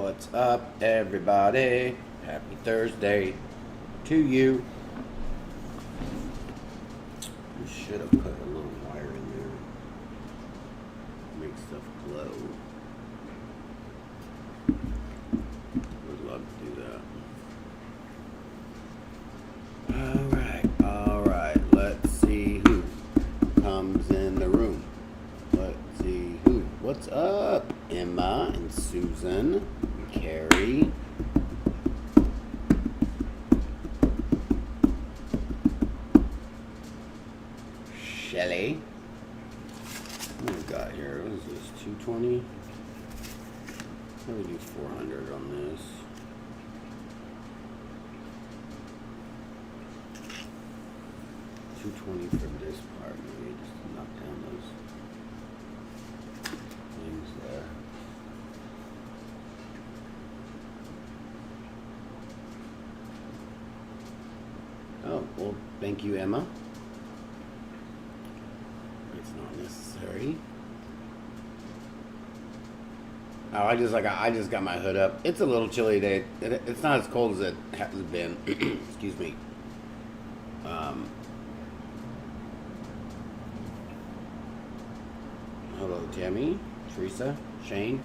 What's up, everybody? Happy Thursday to you. We should have put a little wire in there. Make stuff glow. Would love to do that. Alright. Let's see who comes in the room. Let's see who. What's up, Emma and Susan and Carrie? Shelly. What we got here? What is this? 220? Let me do 400 on this. $220 for this part. Maybe just to knock down those things there. Oh, well, thank you, Emma. It's not necessary. Oh, I just got my hood up. It's a little chilly today. It's not as cold as it has been. Excuse me. Hello, Tammy, Teresa, Shane.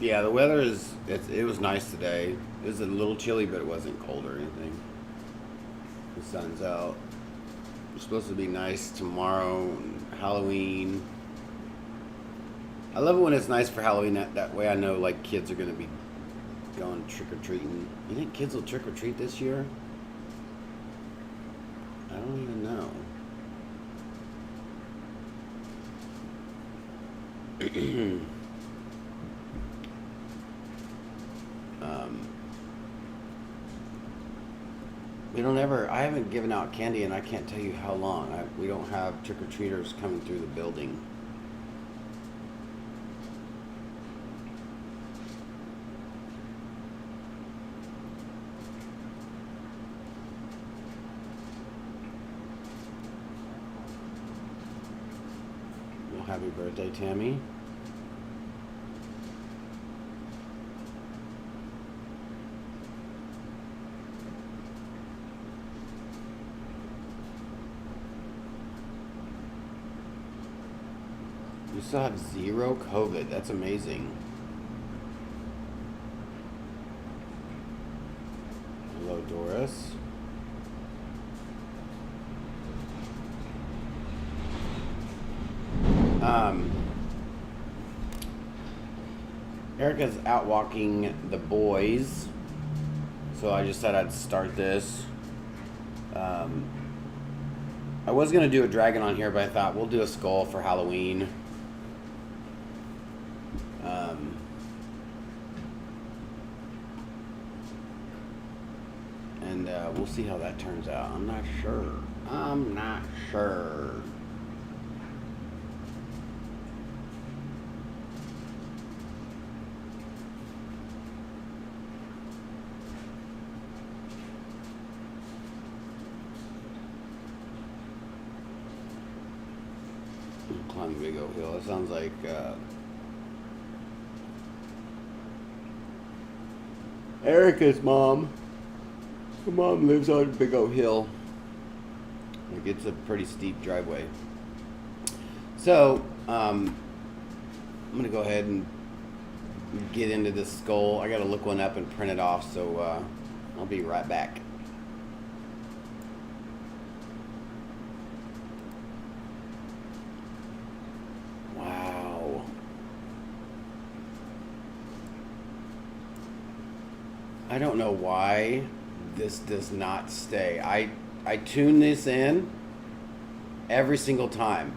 Yeah, the weather it was nice today. It was a little chilly, but it wasn't cold or anything. The sun's out. It's supposed to be nice tomorrow, Halloween. I love it when it's nice for Halloween. That way I know like kids are going to be going trick-or-treating. You think kids will trick-or-treat this year? I don't even know. I haven't given out candy and I can't tell you how long. We don't have trick-or-treaters coming through the building. Well, happy birthday, Tammy. You still have 0 COVID. That's amazing. Hello, Doris. Erica's out walking the boys, so I just said I'd start this. I was going to do a dragon on here, but I thought we'll do a skull for Halloween. And we'll see how that turns out. I'm not sure. Climb Big Oak Hill. That sounds like Erica's mom. Her mom lives on Big Oak Hill. Like it's a pretty steep driveway. So I'm gonna go ahead and get into this skull. I gotta look one up and print it off. So I'll be right back. I don't know why this does not stay. I tune this in every single time.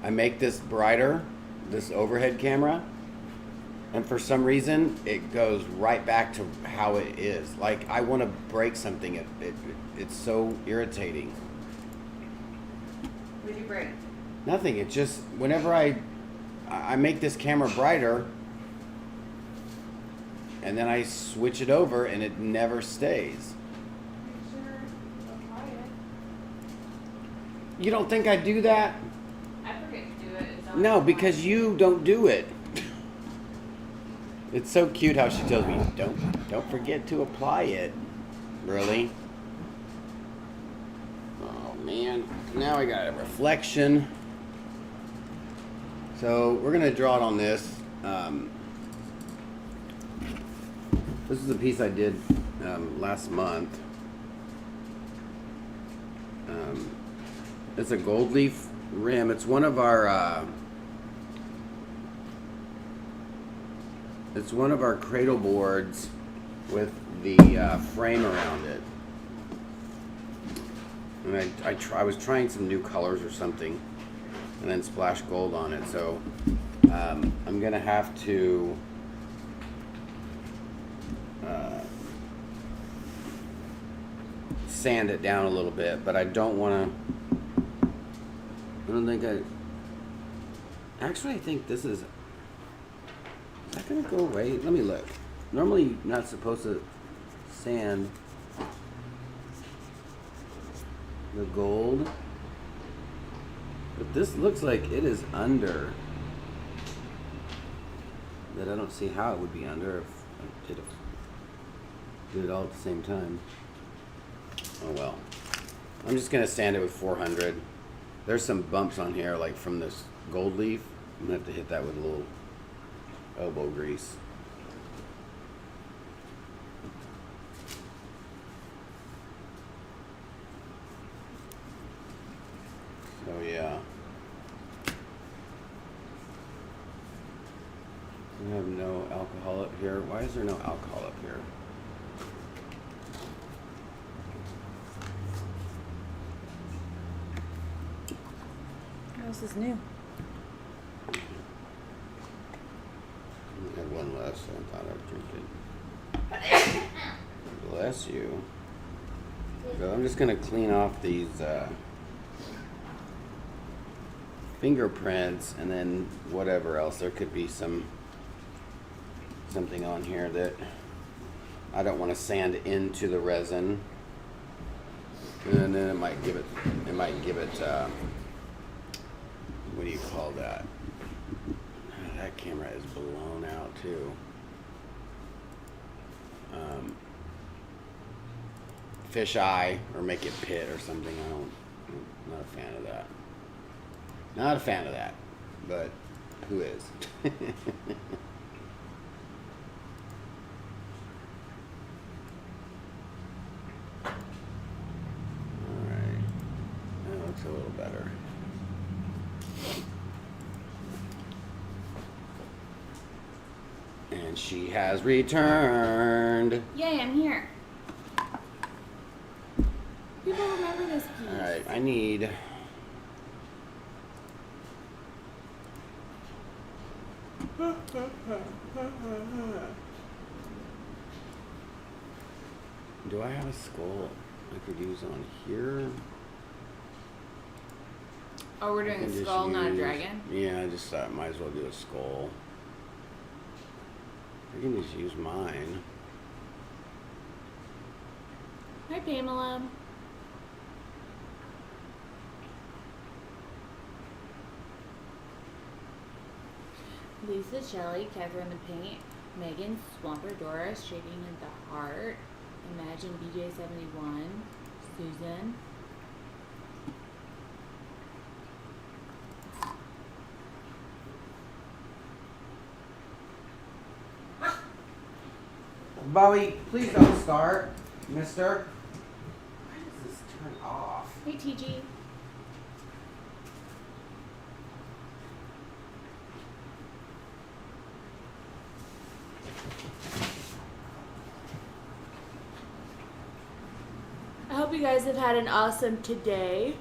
I make this brighter, this overhead camera, and for some reason it goes right back to how it is. Like I want to break something. It's so irritating. What did you break? Nothing. It's just whenever I make this camera brighter, and then I switch it over and it never stays. Sure, I'll try it. You don't think I do that? I forget to do it. It's No, because you don't do it. It's so cute how she tells me, don't forget to apply it. Really? Oh man, now I got a reflection. So we're gonna draw it on this. This is a piece I did last month. It's a gold leaf rim. It's one of our cradle boards with the frame around it. And I was trying some new colors or something, and then splash gold on it. So I'm gonna have to sand it down a little bit, but I don't want to. Actually, I think this is. Is that gonna go away? Let me look. Normally, you're not supposed to sand the gold, but this looks like it is under. That I don't see how it would be under if I did it all at the same time. Oh well. I'm just gonna sand it with 400. There's some bumps on here, like from this gold leaf. I'm gonna have to hit that with a little elbow grease. So yeah. We have no alcohol up here. Why is there no alcohol up here? This is new. I had one left, so I thought I'd drink it. Bless you. So I'm just gonna clean off these fingerprints, and then whatever else. There could be something on here that I don't want to sand into the resin, and then it might give it. What do you call that? That camera is blown out too. Fish eye, or make it pit or something. I'm not a fan of that. Not a fan of that, but who is? Alright, that looks a little better. And she has returned. Yay, I'm here. People remember this piece. Alright, I need... Do I have a skull I could use on here? Oh, we're doing a skull, not a dragon? Yeah, I just thought I might as well do a skull. I can just use mine. Hi, Pamela. Lisa, Shelley, Catherine the Paint, Megan, Swamper, Doris, Shading at the Heart, Imagine BJ71, Susan. Bobby, please don't start, mister. Why does this turn off? Hey, TG. I hope you guys have had an awesome today.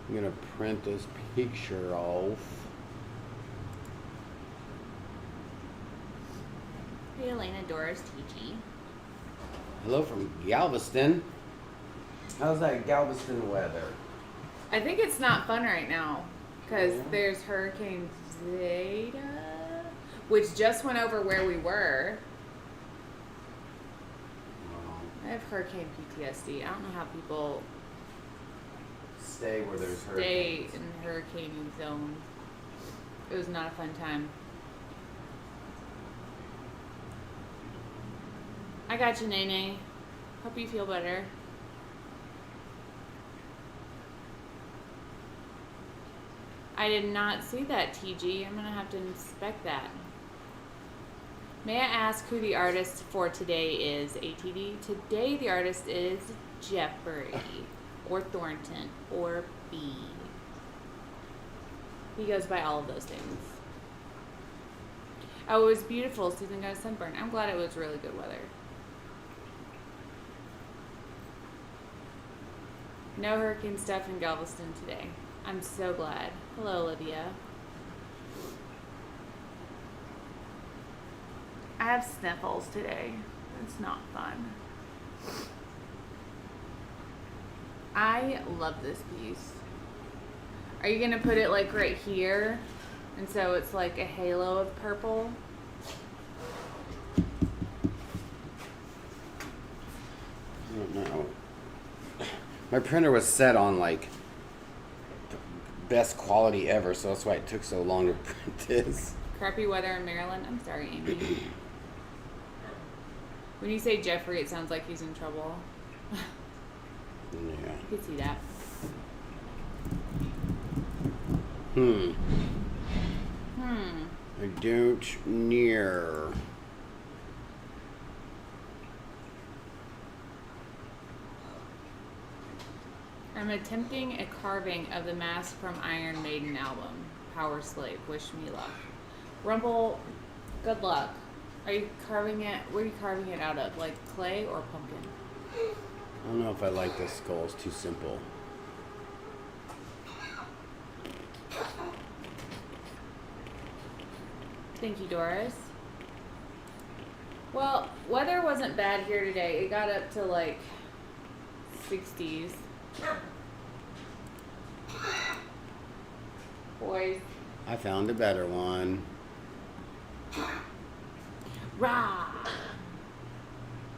I'm gonna print this picture off. Hey, Elena, Doris, TG. Hello from Galveston. How's that Galveston weather? I think it's not fun right now because there's Hurricane Zeta, which just went over where we were. I have hurricane PTSD. I don't know how people Stay where there's stay hurricanes. in hurricane zones. It was not a fun time. I got you, Nene. Hope you feel better. I did not see that, TG. I'm gonna have to inspect that. May I ask who the artist for today is, ATD? Today the artist is Jeffrey, or Thornton, or B. He goes by all of those things. Oh, it was beautiful. Susan got a sunburn. I'm glad it was really good weather. No hurricane stuff in Galveston today. I'm so glad. Hello, Olivia. I have sniffles today. It's not fun. I love this piece. Are you gonna put it like right here? And so it's like a halo of purple? I don't know. My printer was set on like best quality ever, so that's why it took so long to print this. Crappy weather in Maryland. I'm sorry, Amy. When you say Jeffrey, it sounds like he's in trouble. Yeah. You could see that. I don't near. I'm attempting a carving of the mask from Iron Maiden album, Power Slave. Wish me luck. Rumple, good luck. Are you carving it? What are you carving it out of? Like clay or pumpkin? I don't know if I like this skull. It's too simple. Thank you, Doris. Well, weather wasn't bad here today. It got up to like 60s. Boys. I found a better one. Rah!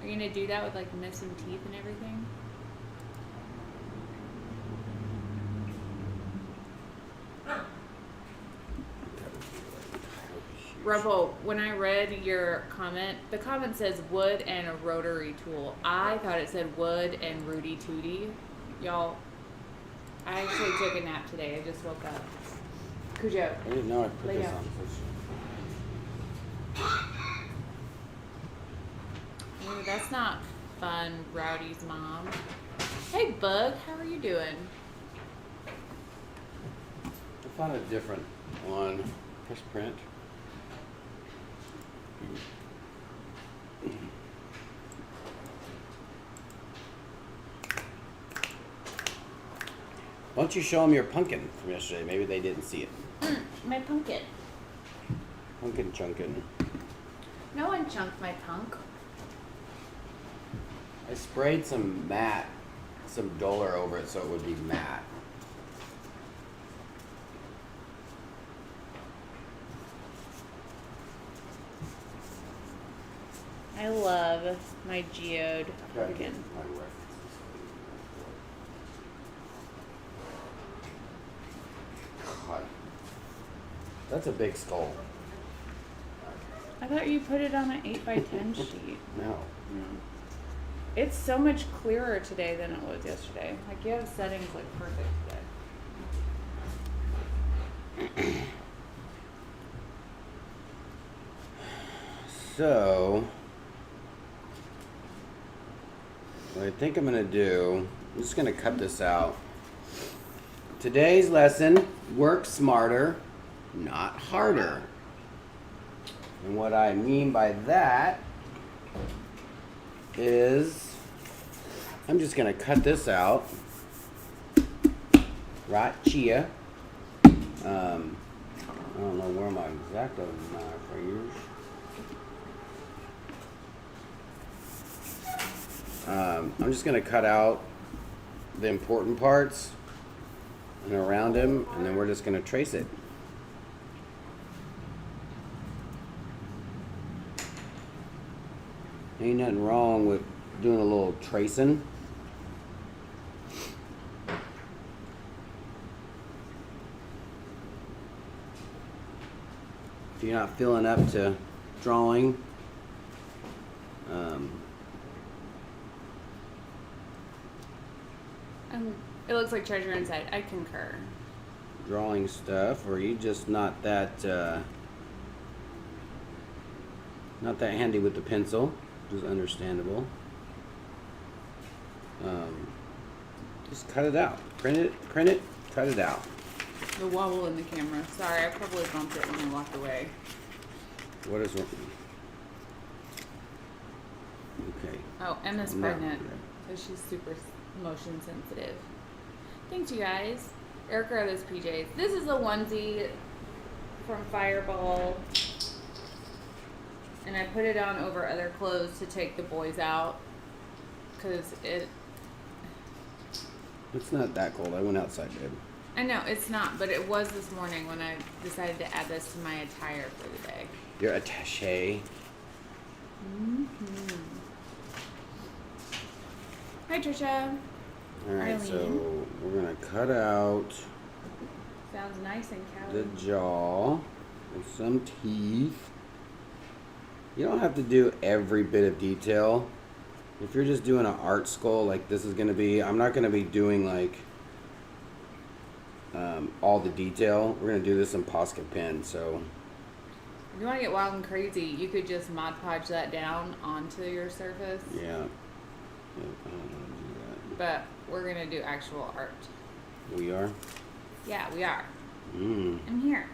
Are you gonna do that with like missing teeth and everything? Rubbo, when I read your comment, the comment says wood and a rotary tool. I thought it said wood and Rudy Tooty. Y'all, I actually took a nap today. I just woke up. Cujo. I didn't know I put Lay this down. on first. Ooh, that's not fun, Rowdy's mom. Hey, Bug, how are you doing? I found a different one. Press print. Why don't you show them your pumpkin from yesterday? Maybe they didn't see it. My pumpkin. Pumpkin chunkin'. No one chunked my punk. I sprayed some matte, some duller over it so it would be matte. I love my geode pumpkin. God. That's a big skull. I thought you put it on an 8x10 sheet. No. It's so much clearer today than it was yesterday. Like you have settings like perfect today. So, what I think I'm going to do, I'm just going to cut this out. Today's lesson, work smarter, not harder. And what I mean by that is, I'm just going to cut this out. Right chia. I don't know where my X-Acto knife are used. I'm just going to cut out the important parts and around him, and then we're just going to trace it. Ain't nothing wrong with doing a little tracing. If you're not feeling up to drawing, It looks like treasure inside. I concur. Drawing stuff, or are you just not that handy with the pencil, which is understandable. Just cut it out. Print it, cut it out. The wobble in the camera. Sorry, I probably bumped it when I walked away. What is wrong? Okay. Oh, Emma's No. pregnant, so she's super motion sensitive. Thanks, you guys. Erica are those PJs. This is a onesie from Fireball, and I put it on over other clothes to take the boys out, because It's not that cold. I went outside, babe. I know, it's not, but it was this morning when I decided to add this to my attire for the day. Your attaché. Hi, Trisha. Alright, so Eileen. we're gonna cut out Sounds nice and the cowboy. jaw and some teeth. You don't have to do every bit of detail. If you're just doing an art skull like this is gonna be, I'm not gonna be doing like all the detail. We're gonna do this in Posca pen, so If you want to get wild and crazy, you could just Mod Podge that down onto your surface. yeah. I don't know how to do But we're gonna do actual art. that. We are. Yeah, we are. Mm. I'm here.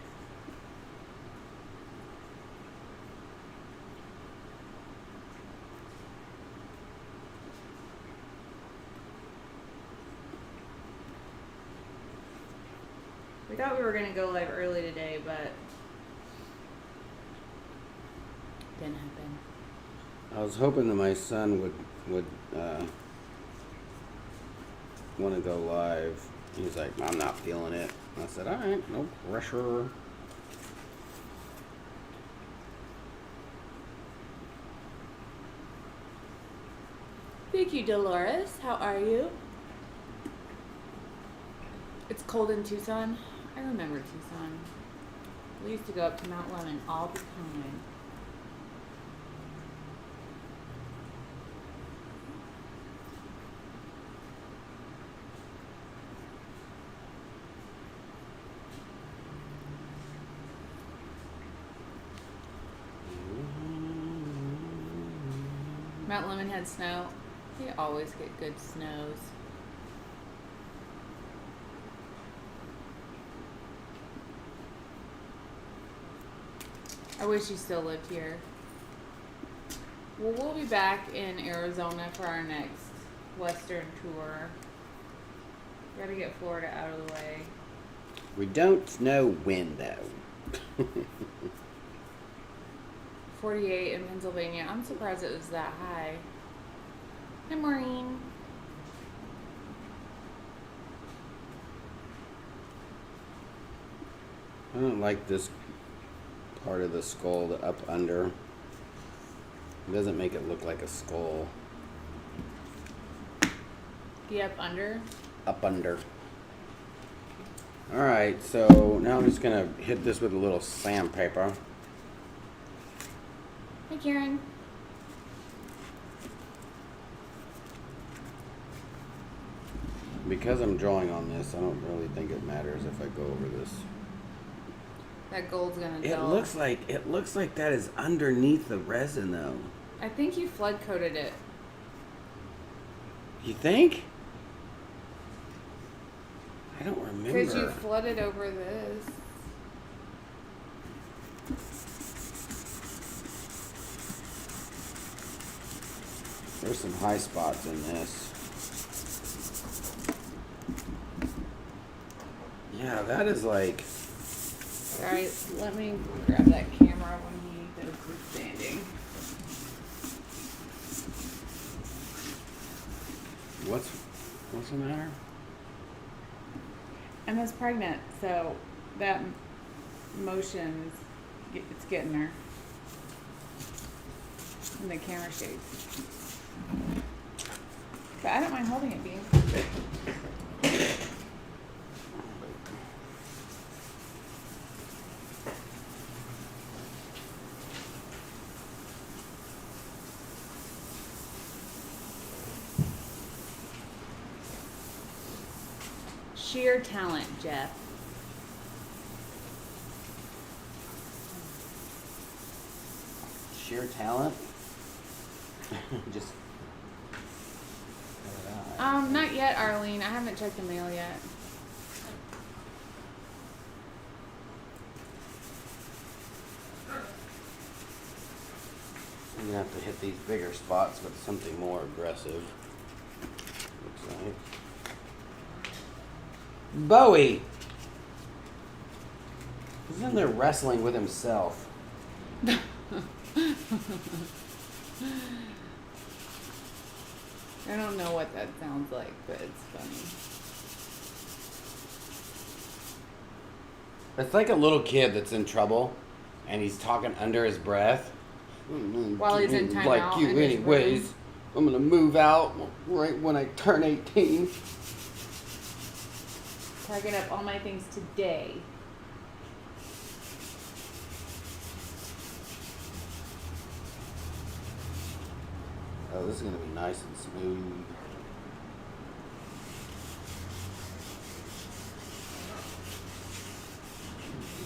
We thought we were gonna go live early today, but didn't happen. I was hoping that my son would want to go live. He's like, I'm not feeling it. I said, all right, no pressure. Thank you, Dolores. How are you? It's cold in Tucson. I remember Tucson. We used to go up to Mount Lemon all the time. Mount Lemon had snow. They always get good snows. I wish you still lived here. Well, we'll be back in Arizona for our next Western tour. Gotta get Florida out of the way. We don't know when though. 48 in Pennsylvania. I'm surprised it was that high. Hi, Maureen. I don't like this part of the skull, the up under. It doesn't make it look like a skull. The up under. Up under. Alright, so now I'm just gonna hit this with a little sandpaper. Hi, Karen. Because I'm drawing on this, I don't really think it matters if I go over this. That gold's gonna It dull. looks like that is underneath the resin though. I think you flood coated it. You think? I don't remember. Because you flooded over this. There's some high spots in this. Yeah, that is like. Alright, let me grab that camera when he does the standing. What's the matter? Emma's pregnant, so that motion it's getting her. And the camera shakes. But I don't mind holding it, Bean. sheer talent, Jeff. Sheer talent. Just. Not yet, Arlene. I haven't checked the mail yet. I'm gonna have to hit these bigger spots with something more aggressive. Looks like. Bowie! He's in there wrestling with himself. I don't know what that sounds like, but it's funny. It's like a little kid that's in trouble and he's talking under his breath. While he's in timeout Like you in his anyways. room. I'm gonna move out right when I turn 18. Packing up all my things today. Oh, this is gonna be nice and smooth.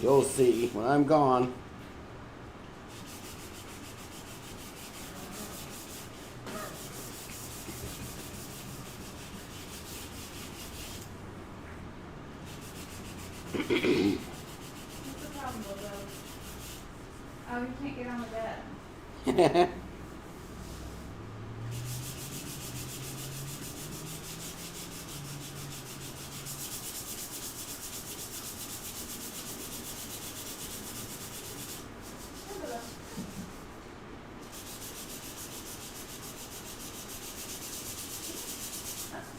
You'll see when I'm gone. What's the problem with those? Oh, you can't get on the bed.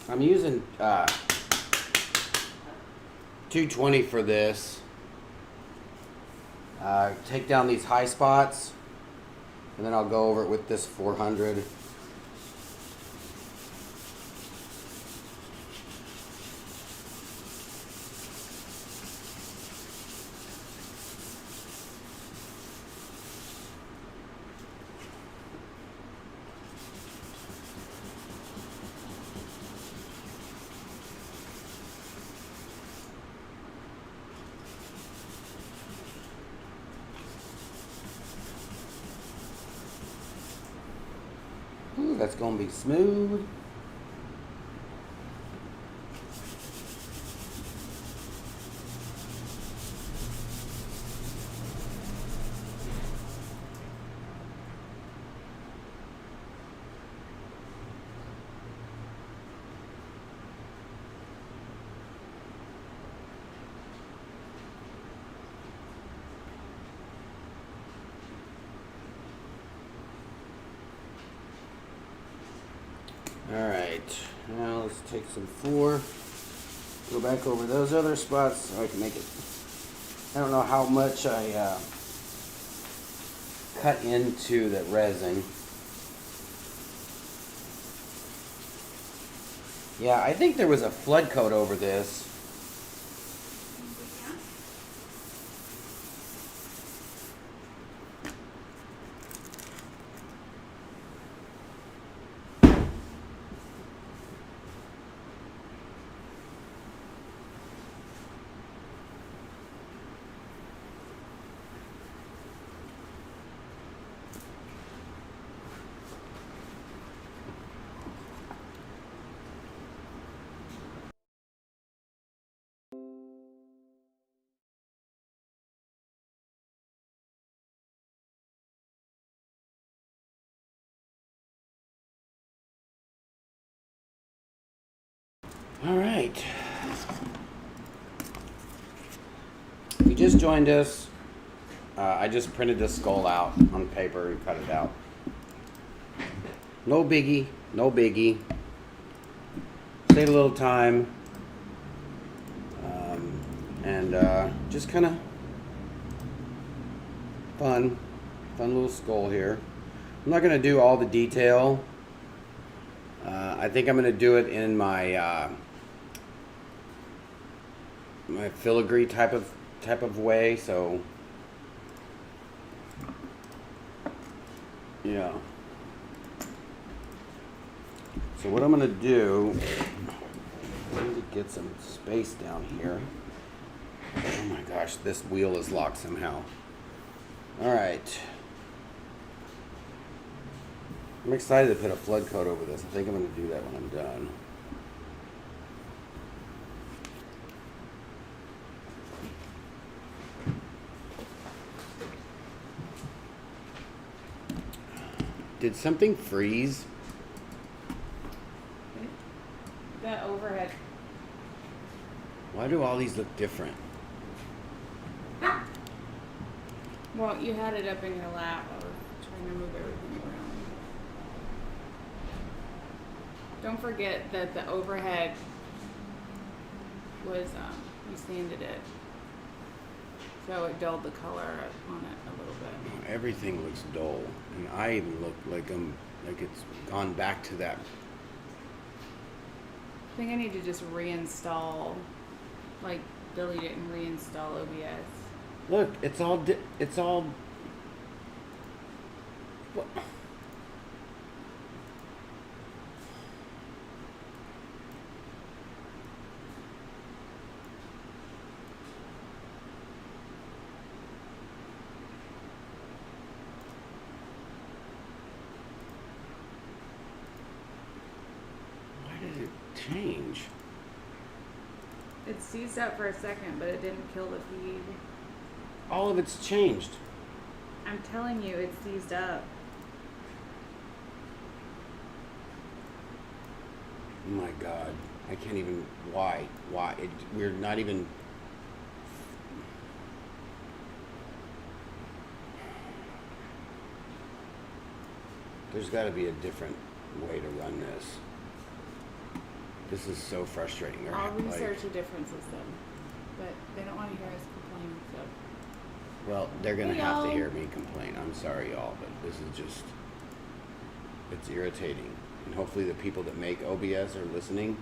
I'm using 220 for this. Take down these high spots, and then I'll go over it with this 400. Ooh, that's gonna be smooth. Alright, now let's take some 4, go back over those other spots so I can make it. I don't know how much I cut into the resin. Yeah, I think there was a flood coat over this. All right. If you just joined us, I just printed this skull out on paper and cut it out. No biggie, no biggie. Stayed a little time. And just kind of fun little skull here. I'm not going to do all the detail. I think I'm going to do it in my my filigree type of way, so yeah. So what I'm gonna do I need to get some space down here. Oh my gosh, this wheel is locked somehow. All right. I'm excited to put a flood coat over this. I think I'm going to do that when I'm done. Did something freeze? That overhead. Why do all these look different? Well, you had it up in your lap. I was trying to move everything around. Don't forget that the overhead was, you sanded it. So it dulled the color on it a little bit. Everything looks dull, and I even look like it's gone back to that. I think I need to just reinstall, like delete it and reinstall OBS. Look, it's all. What? Why did it change? It seized up for a second, but it didn't kill the feed. All of it's changed. I'm telling you, it seized up. Oh my God, I can't even. Why? We're not even. There's got to be a different way to run this. This is so frustrating. I'll research a different system, but they don't want to hear us complain. So. Well, they're gonna Hey, have to y'all. hear me complain. I'm sorry, y'all, but this is just. It's irritating, and hopefully the people that make OBS are listening,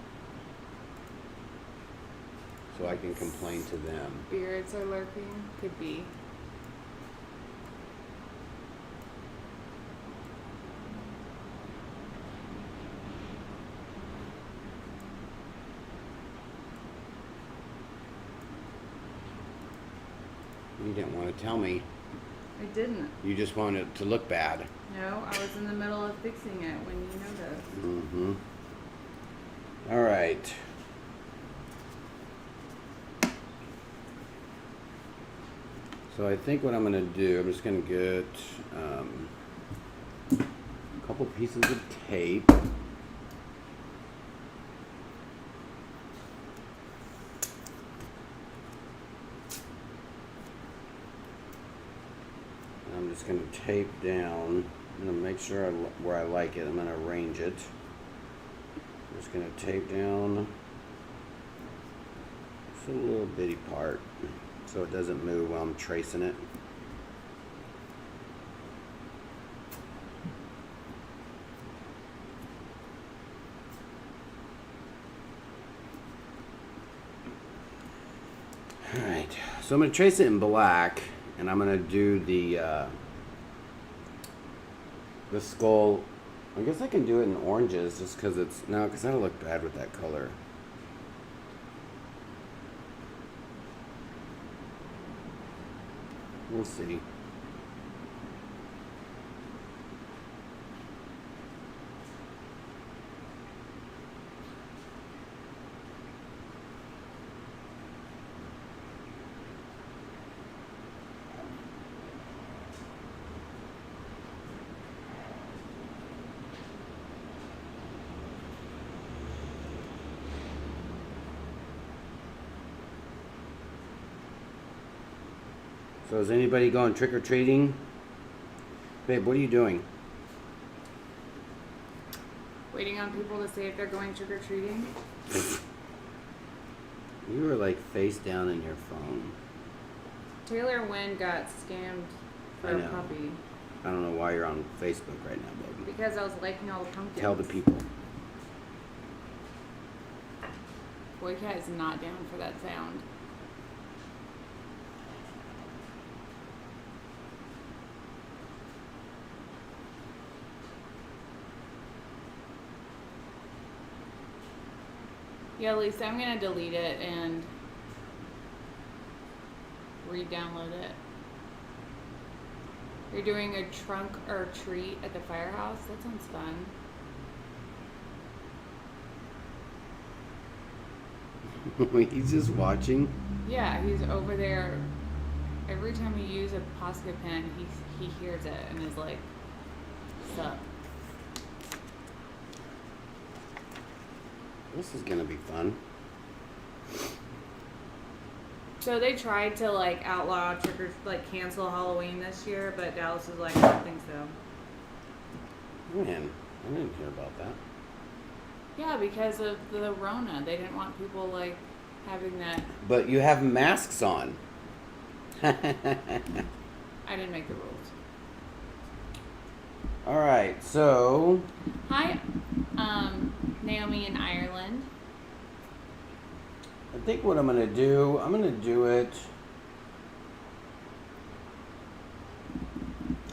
so I can complain to them. Spirits are lurking. Could be. You didn't want to tell me. I didn't. You just wanted it to look bad. No, I was in the middle of fixing it when you noticed. Mm-hmm. All right. So I think what I'm going to do, I'm just going to get a couple pieces of tape. I'm just going to tape down. I'm going to make sure where I like it. I'm going to arrange it. I'm just going to tape down just a little bitty part so it doesn't move while I'm tracing it. Alright, so I'm going to trace it in black, and I'm going to do the skull. I guess I can do it in oranges just because it's, no, because that'll look bad with that color. We'll see. So is anybody going trick-or-treating? Babe, what are you doing? Waiting on people to say if they're going trick-or-treating. You were like face down in your phone. Taylor Wynn got scammed for I a know. puppy I don't know why you're on Facebook right now, baby. because I was liking all the pumpkins. Tell the people. Boy Cat is not down for that sound. Yeah, Lisa, I'm gonna delete it and re-download it. You're doing a trunk or treat at the firehouse? That sounds fun. He's just watching. Yeah, he's over there. Every time you use a Posca pen, he hears it and is like, sup. This is gonna be fun. So they tried to like outlaw like cancel Halloween this year, but Dallas was like, I don't think so. Man, I didn't hear about that. Yeah, because of the Rona. They didn't want people like having that. But you have masks on. I didn't make the rules. All right, so Hi, Naomi in Ireland. I think what I'm gonna do it.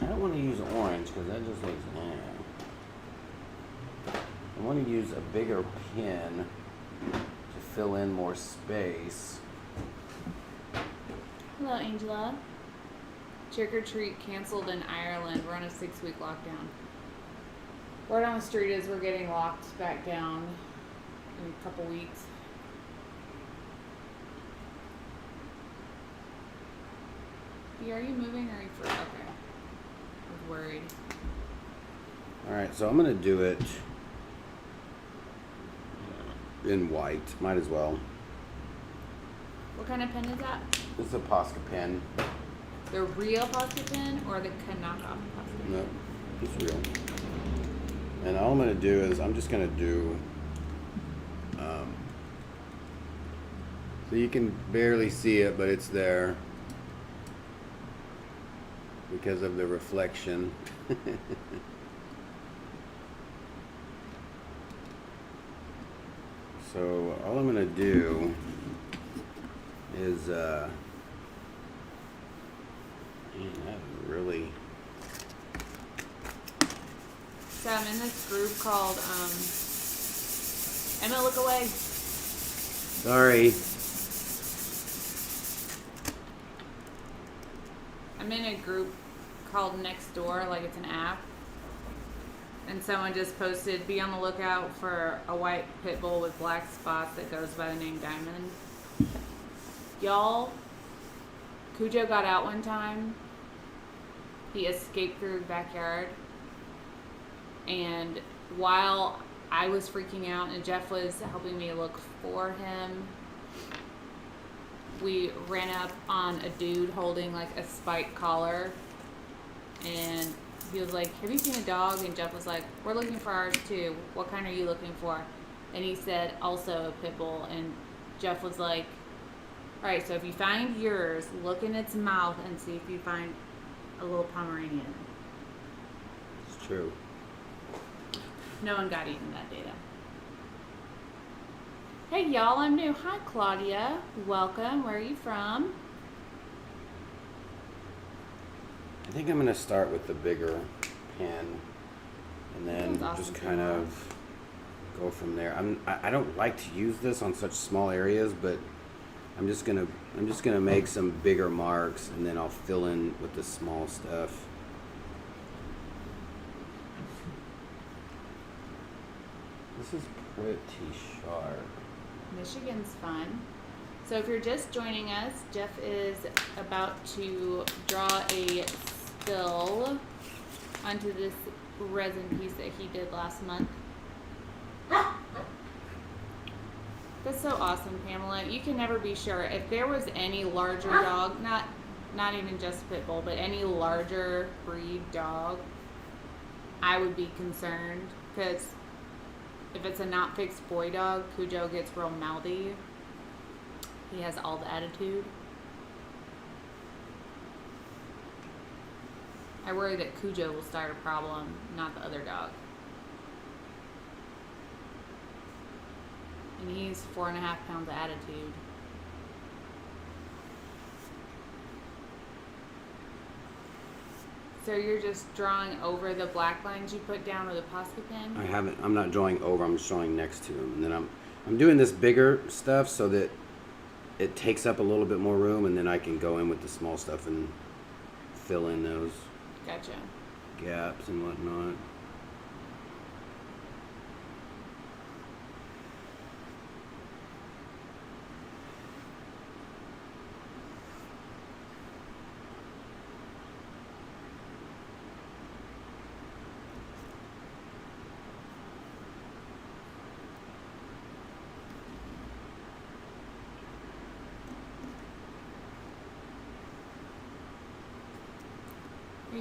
I don't want to use orange because that just looks. I want to use a bigger pen to fill in more space. Hello, Angela. Trick or treat canceled in Ireland. We're on a 6-week lockdown. Word on the street is we're getting locked back down in a couple weeks. B, are you moving or are you free? Okay. I was worried. All right, so I'm gonna do it in white. Might as well. What kind of pen is that? This is a Posca pen. The real Posca pen or the knockoff Posca pen? No, it's real. And all I'm gonna do is I'm just gonna do. So you can barely see it, but it's there because of the reflection. So all I'm gonna do is man, that really. So I'm in this group called Emma, look away. Sorry. I'm in a group called Next Door, like it's an app. And someone just posted, be on the lookout for a white pit bull with black spots that goes by the name Diamond. Y'all, Cujo got out one time. He escaped through the backyard. And while I was freaking out and Jeff was helping me look for him, we ran up on a dude holding like a spike collar. And he was like, have you seen a dog? And Jeff was like, we're looking for ours too. What kind are you looking for? And he said, also a pit bull. And Jeff was like, all right, so if you find yours, look in its mouth and see if you find a little Pomeranian. It's true. No one got eaten that day, though. Hey, y'all, I'm new. Hi, Claudia. Welcome. Where are you from? I think I'm going to start with the bigger pen and then That's awesome just kind of go from there. I don't like to use this on such small areas, but I'm just going to make some bigger marks and then I'll fill in with the small stuff. This is pretty sharp. Michigan's fun. So if you're just joining us, Jeff is about to draw a spill onto this resin piece that he did last month. That's so awesome, Pamela. You can never be sure. If there was any larger dog, not even just pit bull, but any larger breed dog, I would be concerned because if it's a not fixed boy dog, Cujo gets real mouthy. He has all the attitude. I worry that Cujo will start a problem, not the other dog. And he's 4.5 pounds of attitude. So you're just drawing over the black lines you put down with a Posca pen? I'm not drawing over, I'm just drawing next to them. And then I'm doing this bigger stuff so that it takes up a little bit more room, and then I can go in with the small stuff and fill in those Gotcha. gaps and whatnot.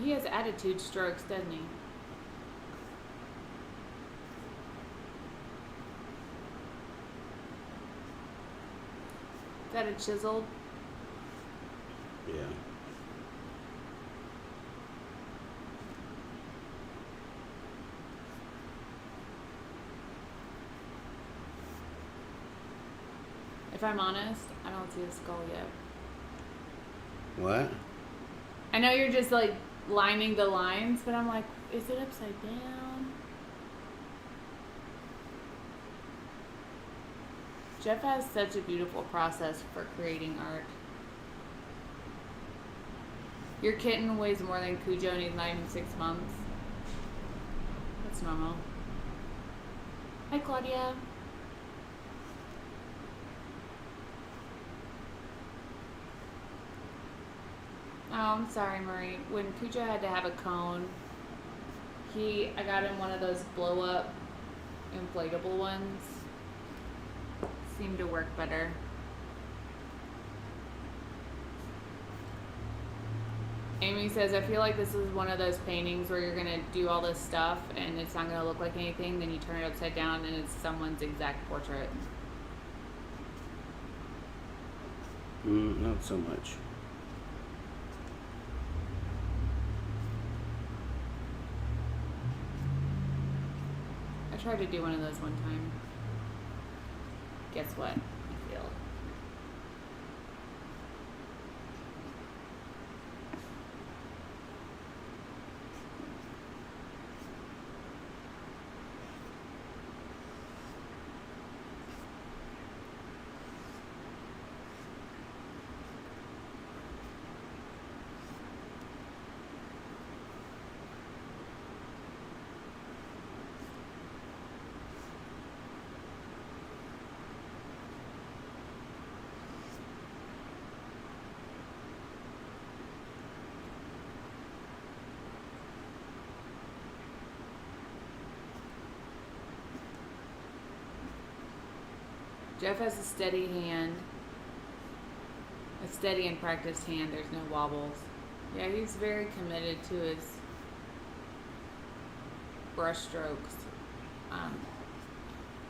He has attitude strokes, doesn't he? Is that a chiseled? Yeah. If I'm honest, I don't see a skull yet. What? I know you're just like lining the lines, but I'm like, is it upside down? Jeff has such a beautiful process for creating art. Your kitten weighs more than Cujo and he's not even 6 months. That's normal. Hi, Claudia. Oh, I'm sorry, Marie. When Cujo had to have a cone, I got him one of those blow up inflatable ones. Seemed to work better. Amy says, I feel like this is one of those paintings where you're going to do all this stuff and it's not going to look like anything. Then you turn it upside down and it's someone's exact portrait. Not so much. I tried to do one of those one time. Guess what? I failed. Jeff has a steady hand. A steady and practiced hand. There's no wobbles. Yeah, he's very committed to his brush strokes.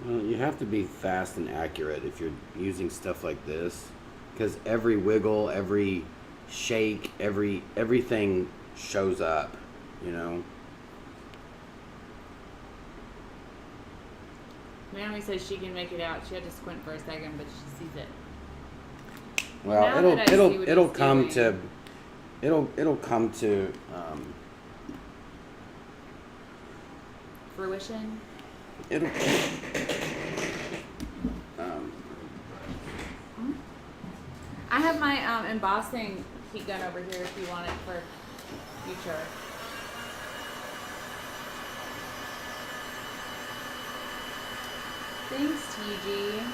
Well, you have to be fast and accurate if you're using stuff like this, because every wiggle, every shake, everything shows up, you know. Naomi says she can make it out. She had to squint for a second, but she sees it. Well, Now that I see what it'll he's come doing. to it'll come to Fruition. it'll I have my embossing heat gun over here if you want it for future. Thanks, TG.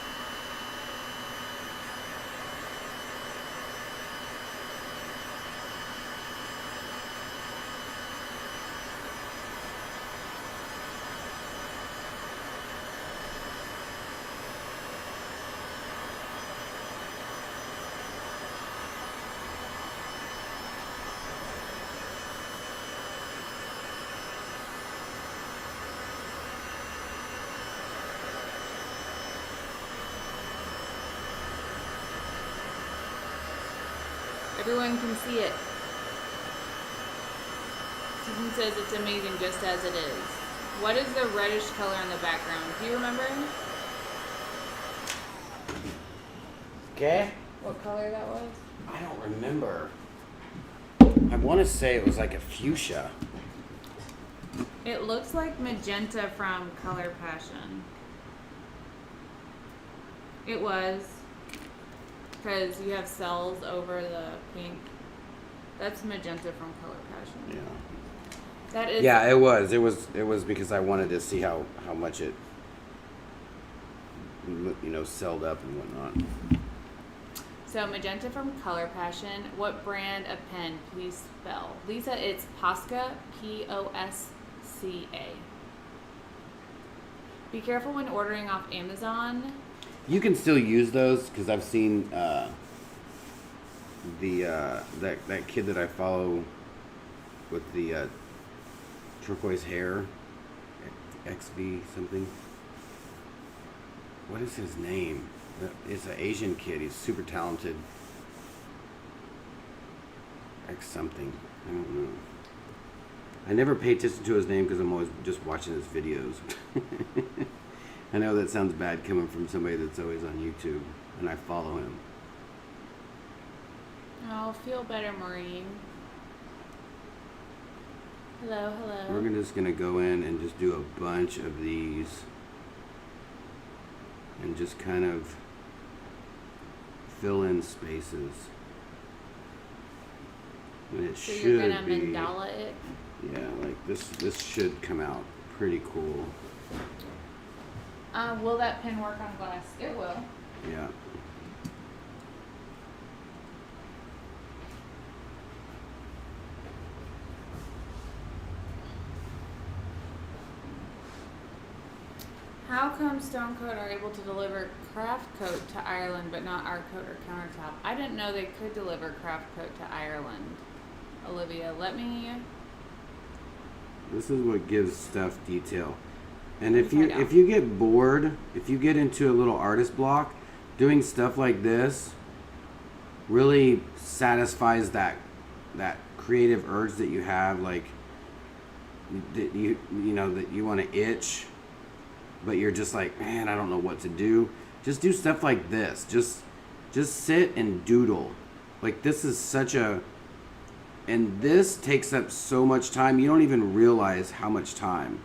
Everyone can see it. Susan says it's amazing just as it is. What is the reddish color in the background? Do you remember? okay. What color that was? I don't remember. I want to say it was like a fuchsia. It looks like magenta from Color Passion. It was. Because you have cells over the pink. That's magenta from Color Passion. Yeah. That is. Yeah, it was. It was because I wanted to see how much it, celled up and whatnot. So magenta from Color Passion. What brand of pen? Please spell. Lisa, it's Posca. Posca. Be careful when ordering off Amazon. You can still use those because I've seen that kid that I follow with the turquoise hair, XV something. What is his name? It's an Asian kid. He's super talented. X something. I don't know. I never pay attention to his name because I'm always just watching his videos. I know that sounds bad coming from somebody that's always on YouTube, and I follow him. Oh, feel better, Maureen. Hello, hello. We're just gonna go in and just do a bunch of these, and just kind of fill in spaces. And it So should you're gonna be, mandala it? yeah, like this should come out pretty cool. Will that pen work on glass? It will. Yeah. How come STONECOAT are able to deliver craft coat to Ireland but not our coat or countertop? I didn't know they could deliver craft coat to Ireland. Olivia, let me. This is what gives stuff detail. And Let me find if out. you get bored, if you get into a little artist block, doing stuff like this really satisfies that creative urge that you have, like that that you want to itch, but you're just like, man, I don't know what to do. Just do stuff like this. Just sit and doodle. Like this is such a, and this takes up so much time. You don't even realize how much time.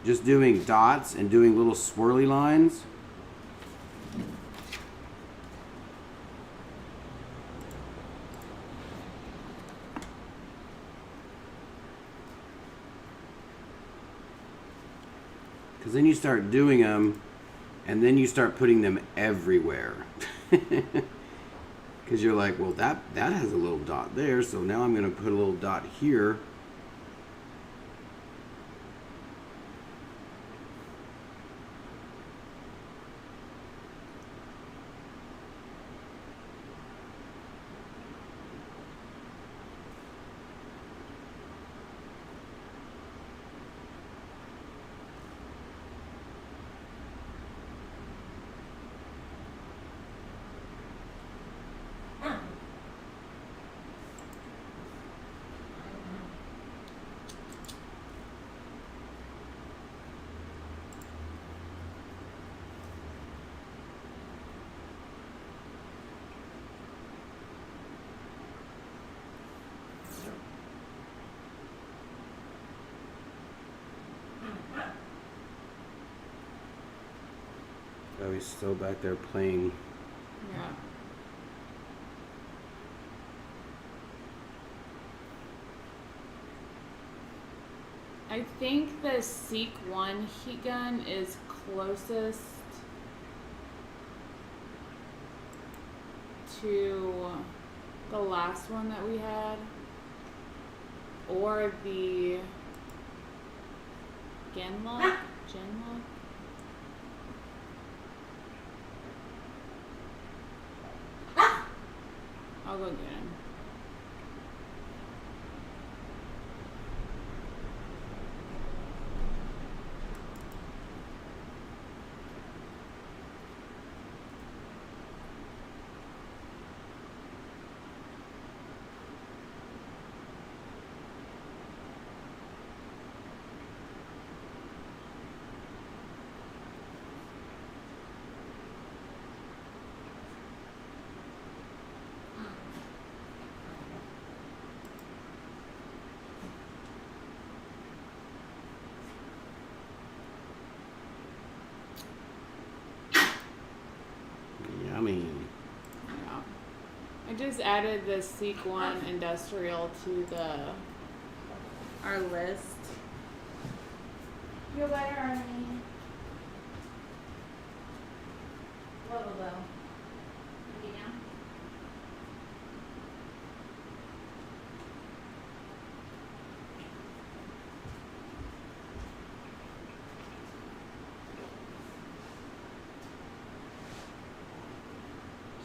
Just doing dots and doing little swirly lines. Because then you start doing them, and then you start putting them everywhere. Because you're like, well, that has a little dot there, so now I'm going to put a little dot here. Oh, he's still back there playing. Yeah. I think the Seek 1 heat gun is closest to the last one that we had, or the Genlock. I'll go get him. I just added the Seek One Industrial to our list. Feel better, Arlene? Little though. Maybe now.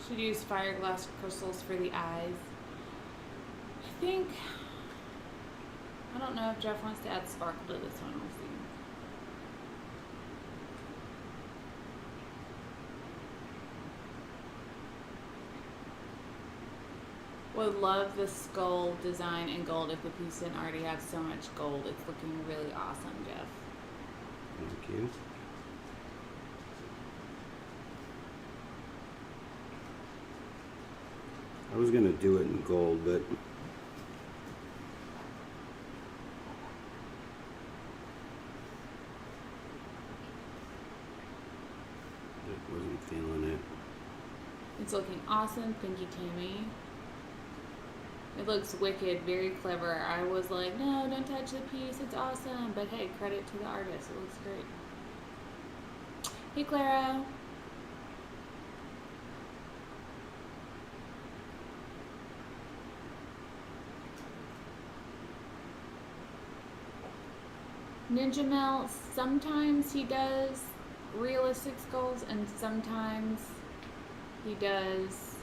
Should use fireglass crystals for the eyes. I don't know if Jeff wants to add sparkle to this one. We'll see. Would love the skull design in gold if the piece didn't already have so much gold. It's looking really awesome, Jeff. Thank you. I was gonna do it in gold, but I wasn't feeling it. It's looking awesome. Thank you, Tammy. It looks wicked, very clever. I was like, no, don't touch the piece. It's awesome. But hey, credit to the artist. It looks great. Hey, Clara. Ninja Mel, sometimes he does realistic skulls and sometimes he does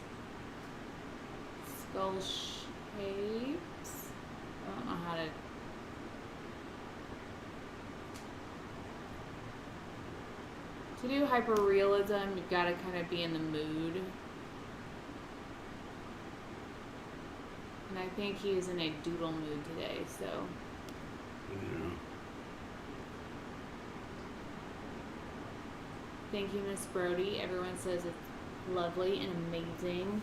skull shapes. I don't know how to. To do hyperrealism, you've got to kind of be in the mood. And I think he is in a doodle mood today, so. Yeah. Thank you, Miss Brody. Everyone says it's lovely and amazing.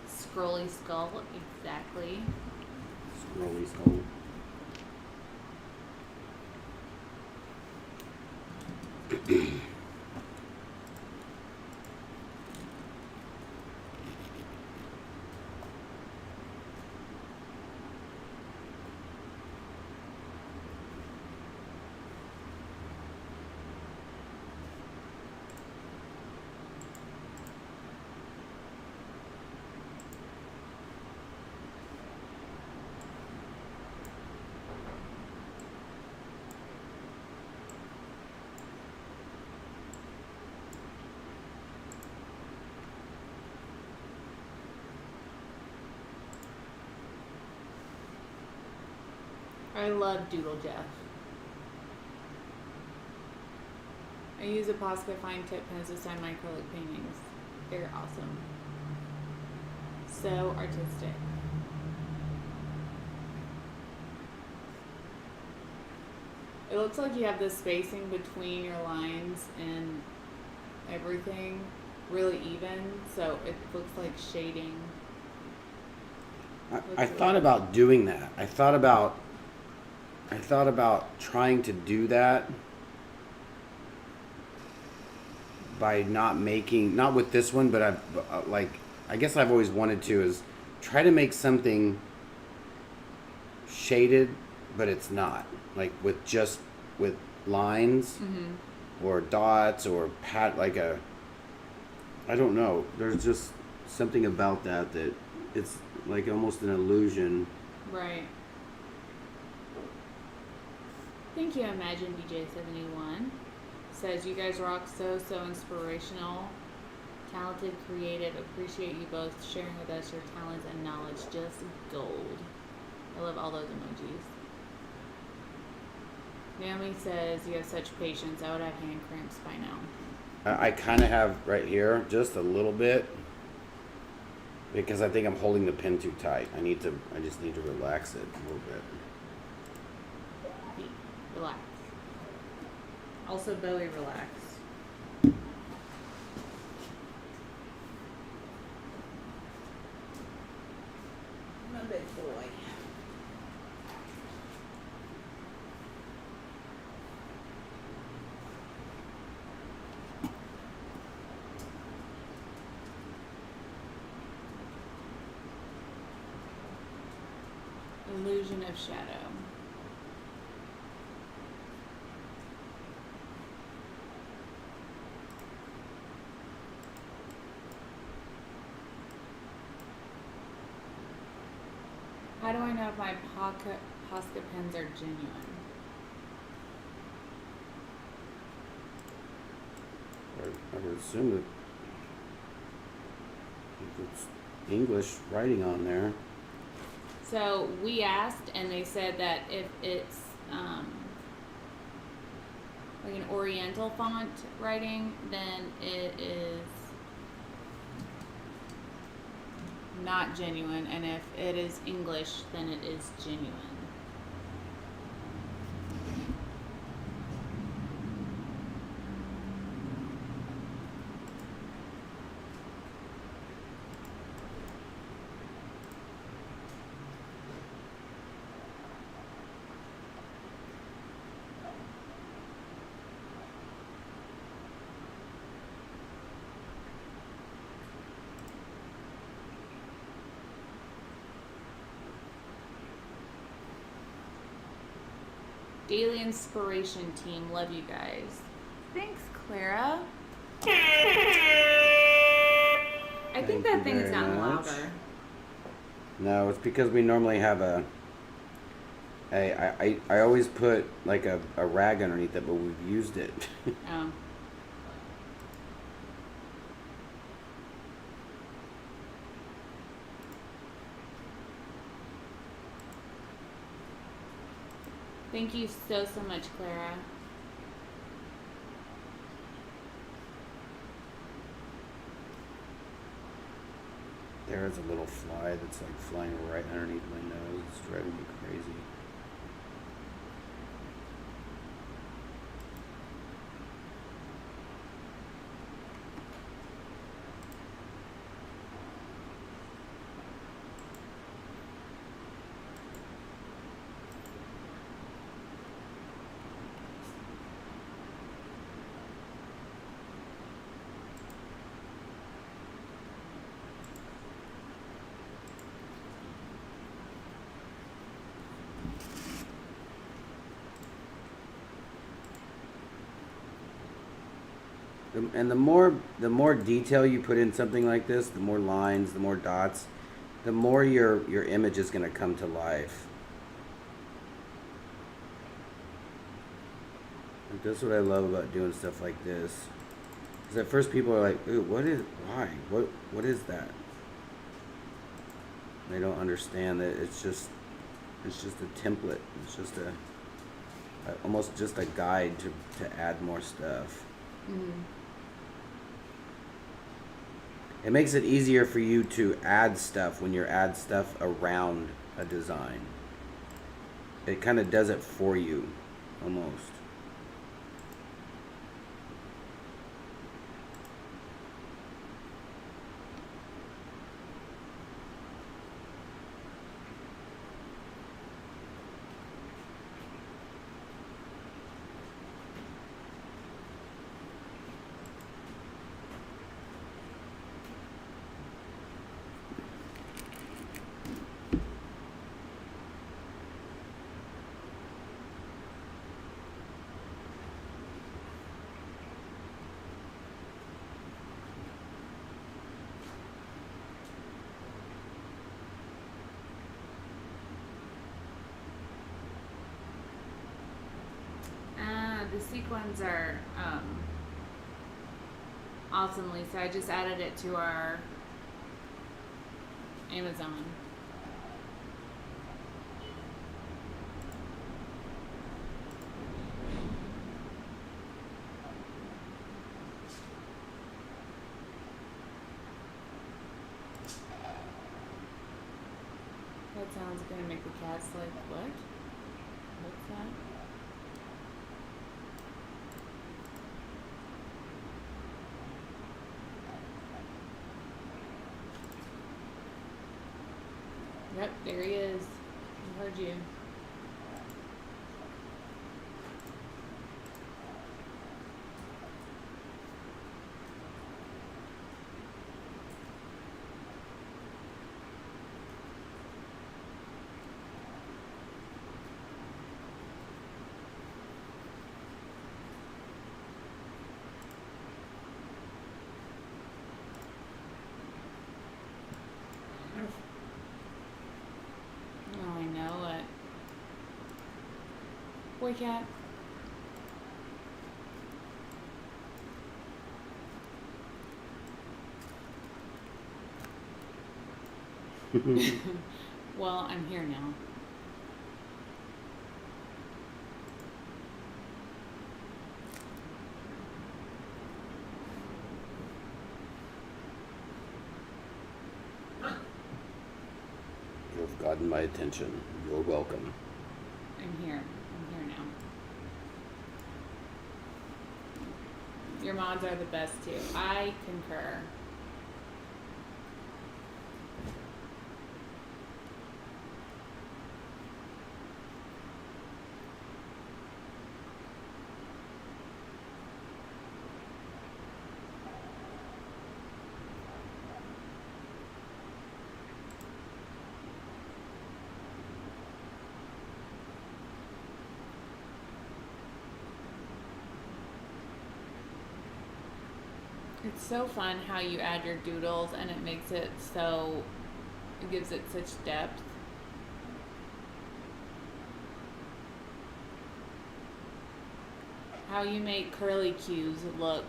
Scrolly skull, exactly. Scrolly skull. I love Doodle Jeff. I use a Posca fine tip pens to sign my acrylic paintings. They're awesome. So artistic. It looks like you have the spacing between your lines and everything really even, so it looks like shading. I thought about doing that. I thought about trying to do that by not with this one, but I guess I've always wanted to is try to make something shaded, but it's not, like with lines or dots or I don't know. There's just something about that it's like almost an illusion. Right. Thank you, Imagine DJ71. Says, you guys rock, so inspirational, talented, creative. Appreciate you both sharing with us your talents and knowledge. Just gold. I love all those emojis. Naomi says, you have such patience. I would have hand cramps by now. I kind of have right here, just a little bit, because I think I'm holding the pen too tight. I just need to relax it a little bit. Relax. Also, Bowie, relax. My big boy. Illusion of shadow. How do I know if my Posca pens are genuine? I would assume that if it's English writing on there. So we asked, and they said that if it's like an Oriental font writing, then it is not genuine, and if it is English, then it is genuine. Daily Inspiration Team, love you guys. Thanks, Clara. I think Thank that you thing's very gotten much. louder. No, it's because we normally have I always put like a rag underneath it, but we've used it. Oh. Thank you so much, Clara. There's a little fly that's like flying right underneath my nose. It's driving me crazy. And the more detail you put in something like this, the more lines, the more dots, the more your image is going to come to life. And that's what I love about doing stuff like this. Because at first people are like, "Ooh, why? What is that?" They don't understand that it's just a template. It's just almost just a guide to add more stuff. Mm-hmm. It makes it easier for you to add stuff when you add stuff around a design. It kind of does it for you, almost. The sequins are awesome, Lisa. I just added it to our Amazon. That sounds gonna make the cats like, what? What's that? Yep, there he is. I heard you. Toy Cat. Well, I'm here now. You've gotten my attention. You're welcome. I'm here. I'm here now. Your mods are the best too. I concur. It's so fun how you add your doodles and it makes it so, it gives it such depth. How you make curly cues look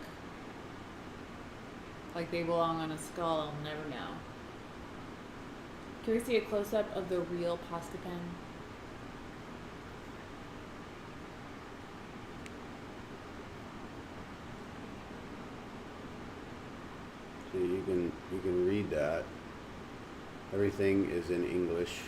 like they belong on a skull, I'll never know. Can we see a close-up of the real pasta pen? So you can read that. Everything is in English.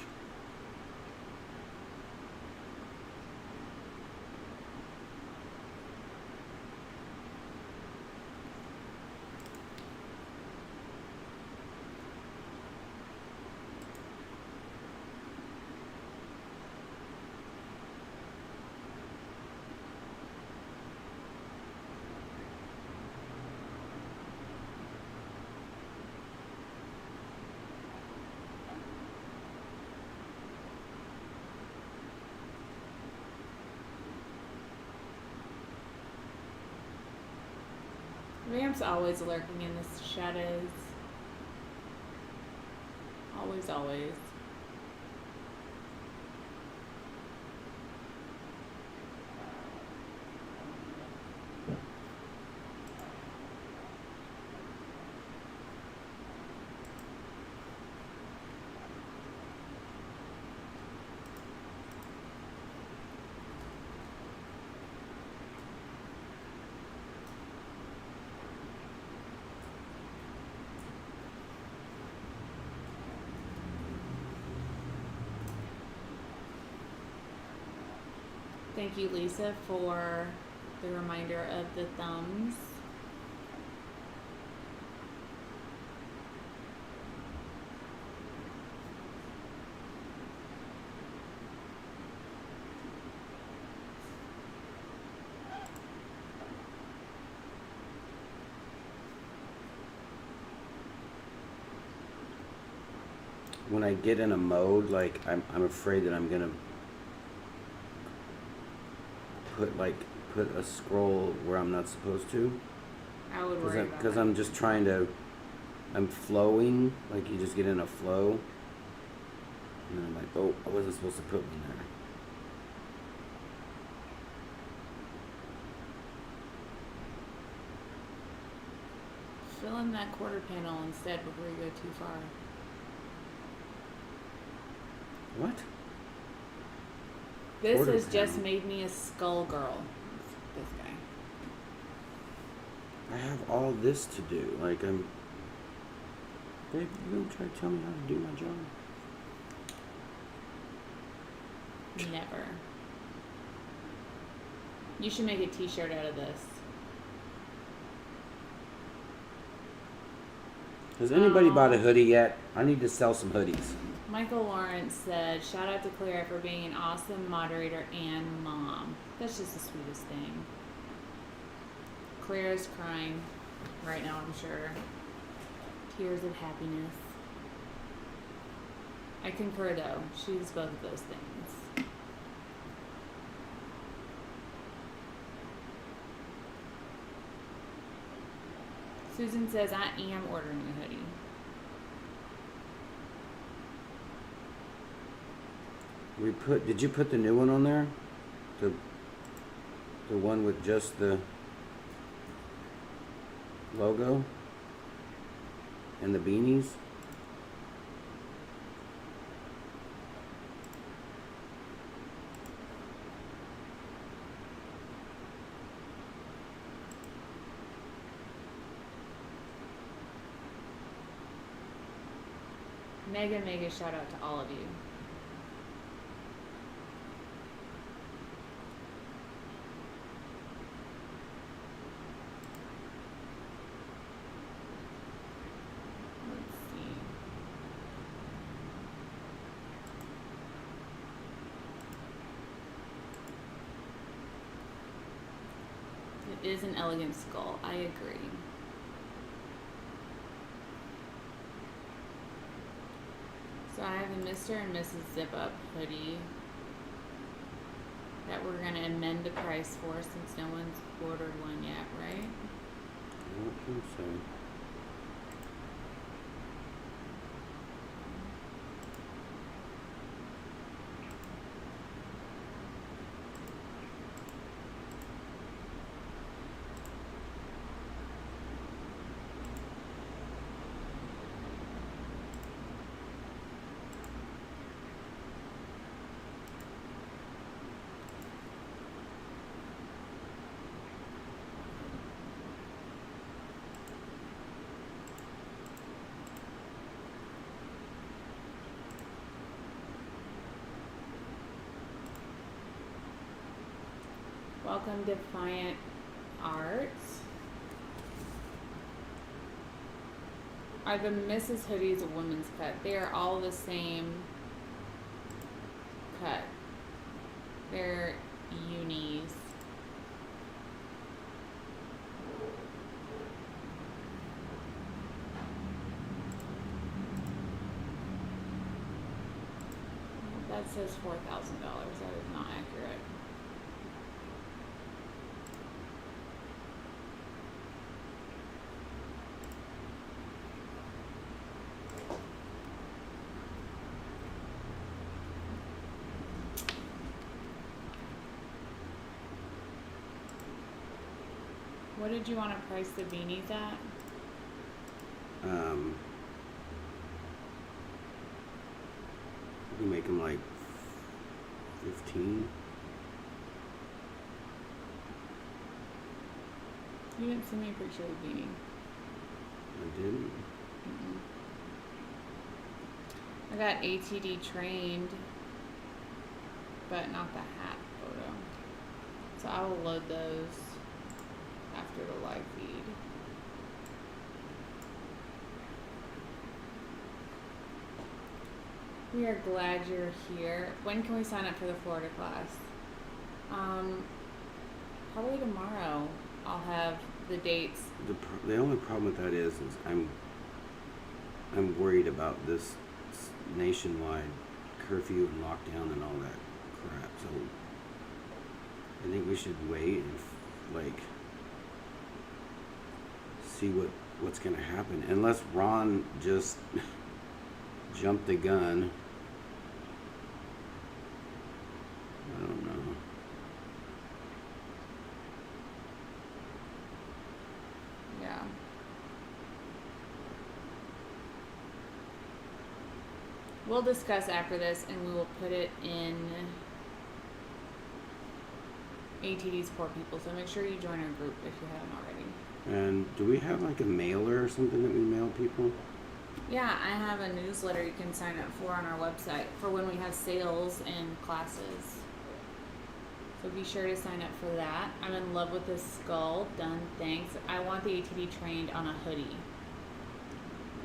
Vamp's always lurking in the shadows. Always, always. Thank you, Lisa, for the reminder of the thumbs. When I get in a mode, like I'm afraid that I'm gonna put a scroll where I'm not supposed to. I would worry about Because that. I'm just trying to, I'm flowing, like you just get in a flow. And then I'm like, oh, I wasn't supposed to put one there. Fill in that quarter panel instead before you go too far. What? This Quarter has just panel. made me a skull girl. This guy. I have all this to do. Like I'm, babe, you gonna try to tell me how to do my job? Never. You should make a t-shirt out of this. Has anybody bought a hoodie yet? I need to sell some hoodies. Michael Lawrence said, shout out to Claire for being an awesome moderator and mom. That's just the sweetest thing. Claire is crying right now, I'm sure. Tears of happiness. I concur though. She's both of those things. Susan says, I am ordering a hoodie. Did you put the new one on there? The one with just the logo and the beanies. Mega shout out to all of you. Let's see. It is an elegant skull. I agree. So I have a Mr. and Mrs. Zip Up hoodie that we're going to amend the price for since no one's ordered one yet, right? I don't think so. Welcome Defiant Arts. Are the Mrs. Hoodies a women's cut? They are all the same cut. They're unis. That says $4,000. That is not accurate. What did you want to price the beanies at? You make them like 15. You didn't send me a picture of the beanie. I didn't. I got ATD trained, but not the hat photo. So I will load those after the live feed. We are glad you're here. When can we sign up for the Florida class? Probably tomorrow. I'll have the dates. The only problem with that is I'm worried about this nationwide curfew and lockdown and all that crap. So I think we should wait and see what's gonna happen, unless Ron just jumped the gun. I don't know. Yeah. We'll discuss after this, and we will put it in ATD's for people. So make sure you join our group if you haven't already. And do we have like a mailer or something that we mail people? Yeah, I have a newsletter you can sign up for on our website for when we have sales and classes. So be sure to sign up for that. I'm in love with this skull. Done, thanks. I want the ATD trained on a hoodie.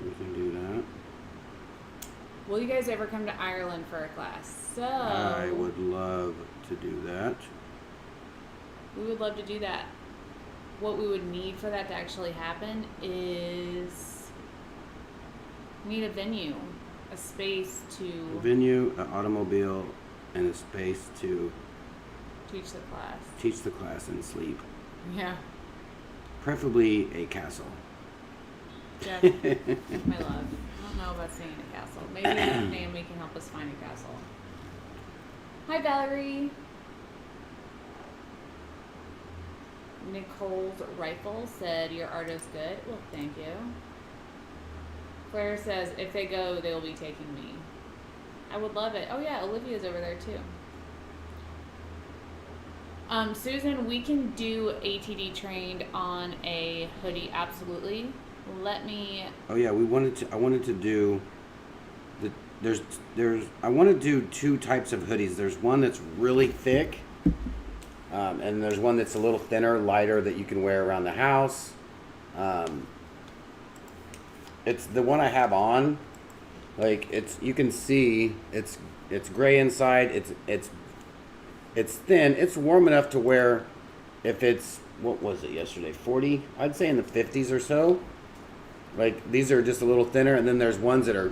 We can do that. Will you guys ever come to Ireland for a class? So I would love to do that. we would love to do that. What we would need for that to actually happen is we need a venue, a space A to venue, an automobile, and a space to teach the class. teach the class and sleep. Yeah. Preferably a castle. Jeff, my love. I don't know about staying in a castle. Maybe Naomi can help us find a castle. Hi, Valerie. Nicole's Rifle said your art is good. Well, thank you. Claire says if they go, they will be taking me. I would love it. Oh yeah, Olivia's over there too. Susan, we can do ATD trained on a hoodie. Absolutely. Let me. Oh yeah, I wanted to do. I want to do two types of hoodies. There's one that's really thick, and there's one that's a little thinner, lighter that you can wear around the house. It's the one I have on. Like you can see it's gray inside. It's thin. It's warm enough to wear. If it's what was it yesterday? 40? I'd say in the 50s or so. Like these are just a little thinner, and then there's ones that are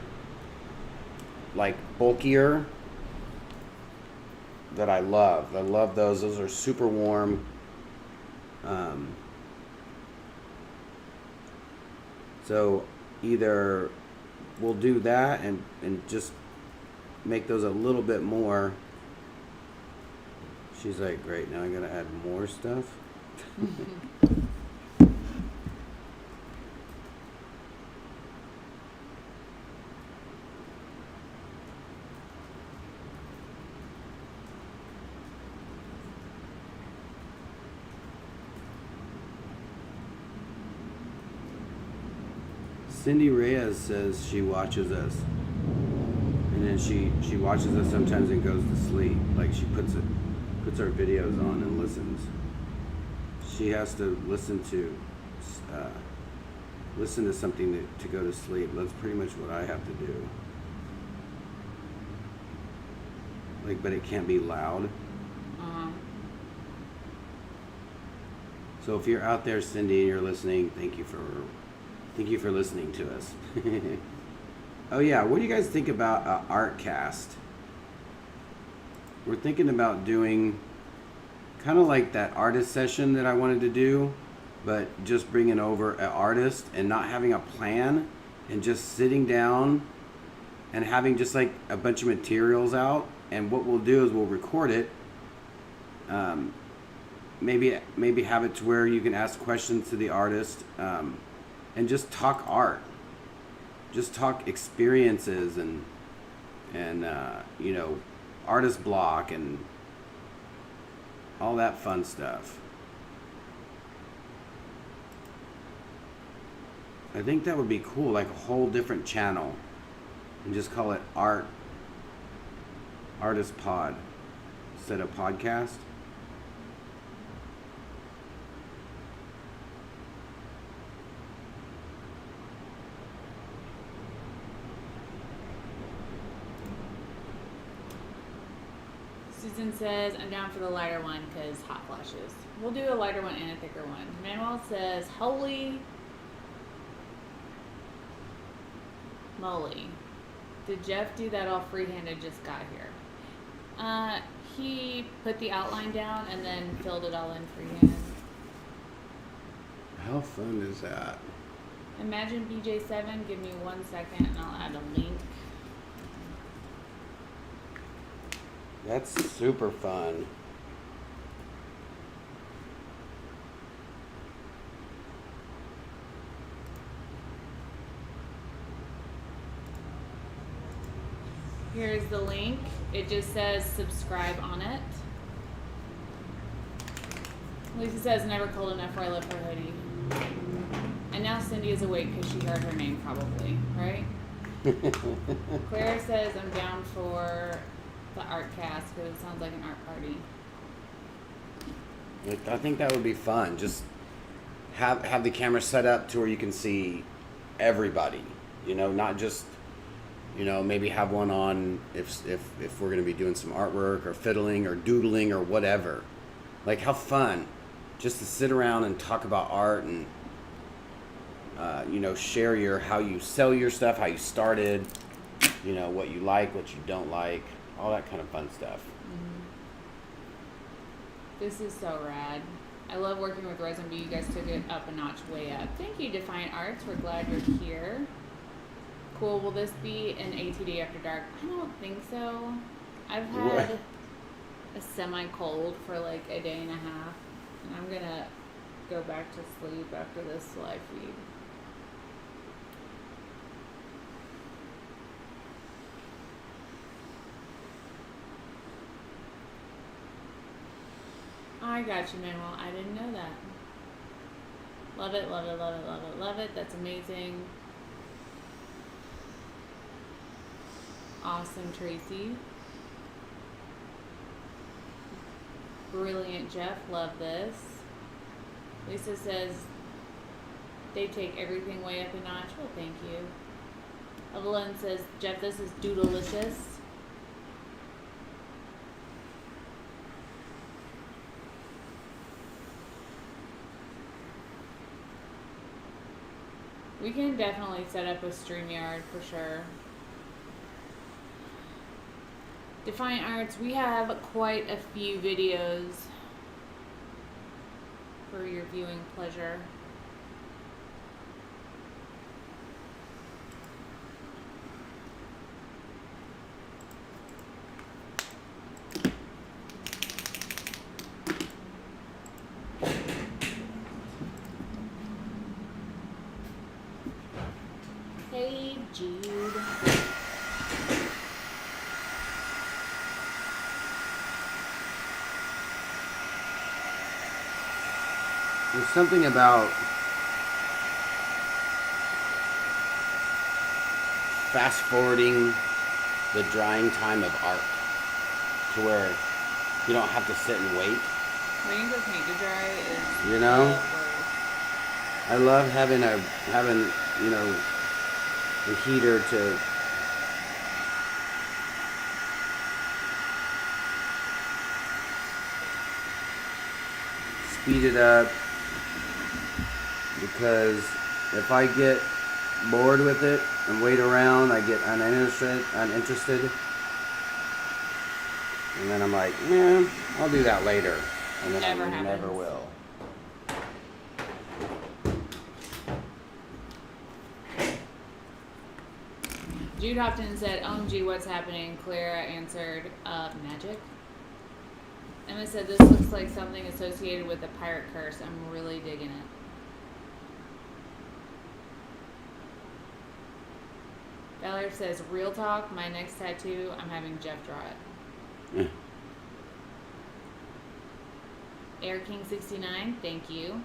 like bulkier that I love. I love those. Those are super warm. So either we'll do that and just make those a little bit more. She's like, great, now I gotta add more stuff. Cindy Reyes says she watches us, and then she watches us sometimes and goes to sleep. Like she puts our videos on and listens. She has to listen to something to go to sleep. That's pretty much what I have to do. Like, but it can't be loud. So if you're out there, Cindy, and you're listening, thank you for listening to us. Oh yeah, what do you guys think about art cast? We're thinking about doing kind of like that artist session that I wanted to do, but just bringing over an artist and not having a plan and just sitting down and having just like a bunch of materials out. And what we'll do is we'll record it. Maybe have it to where you can ask questions to the artist. And just talk art, just talk experiences and artist block and all that fun stuff. I think that would be cool, like a whole different channel, and just call it Artist Pod instead of podcast. Susan says, I'm down for the lighter one because hot flashes. We'll do a lighter one and a thicker one. Manuel says, holy moly. Did Jeff do that all freehanded, just got here? He put the outline down and then filled it all in freehand. How fun is that? Imagine BJ7, give me 1 second and I'll add a link. That's super fun. Here's the link. It just says subscribe on it. Lisa says never cold enough where I love her hoodie. And now Cindy is awake because she heard her name probably, right? Claire says I'm down for the art cast because it sounds like an art party. I think that would be fun. Just have the camera set up to where you can see everybody. Not just maybe have one on if we're going to be doing some artwork or fiddling or doodling or whatever. Like how fun just to sit around and talk about art and share how you sell your stuff, how you started, what you like, what you don't like. All that kind of fun stuff. Mm-hmm. This is so rad. I love working with Resin, but you guys took it up a notch way up. Thank you, Defiant Arts. We're glad you're here. Cool. Will this be an ATD after dark? I don't think so. I've had a semi-cold for like a day and a half, and I'm gonna go back to sleep after this live feed. I got you, Manuel. I didn't know that. Love it, love it, love it, love it, love it. That's amazing. Awesome, Tracy. Brilliant, Jeff. Love this. Lisa says they take everything way up a notch. Well, thank you. Evelyn says, Jeff, this is doodalicious. We can definitely set up a StreamYard for sure. Defiant Arts, we have quite a few videos for your viewing pleasure. Hey, Jude. There's something about fast forwarding the drying time of art to where you don't have to sit and wait. Waiting for paint to dry is You know? the worst. I love having you know, the heater to speed it up, because if I get bored with it and wait around, I get uninterested, and then I'm like, yeah, I'll do that later, and then Never I happens. never will. Jude Hopton said, OMG, what's happening? Clara answered, magic. Emma said, this looks like something associated with the pirate curse. I'm really digging it. Valerie says, real talk, my next tattoo, I'm having Jeff draw it. Air King 69, thank you.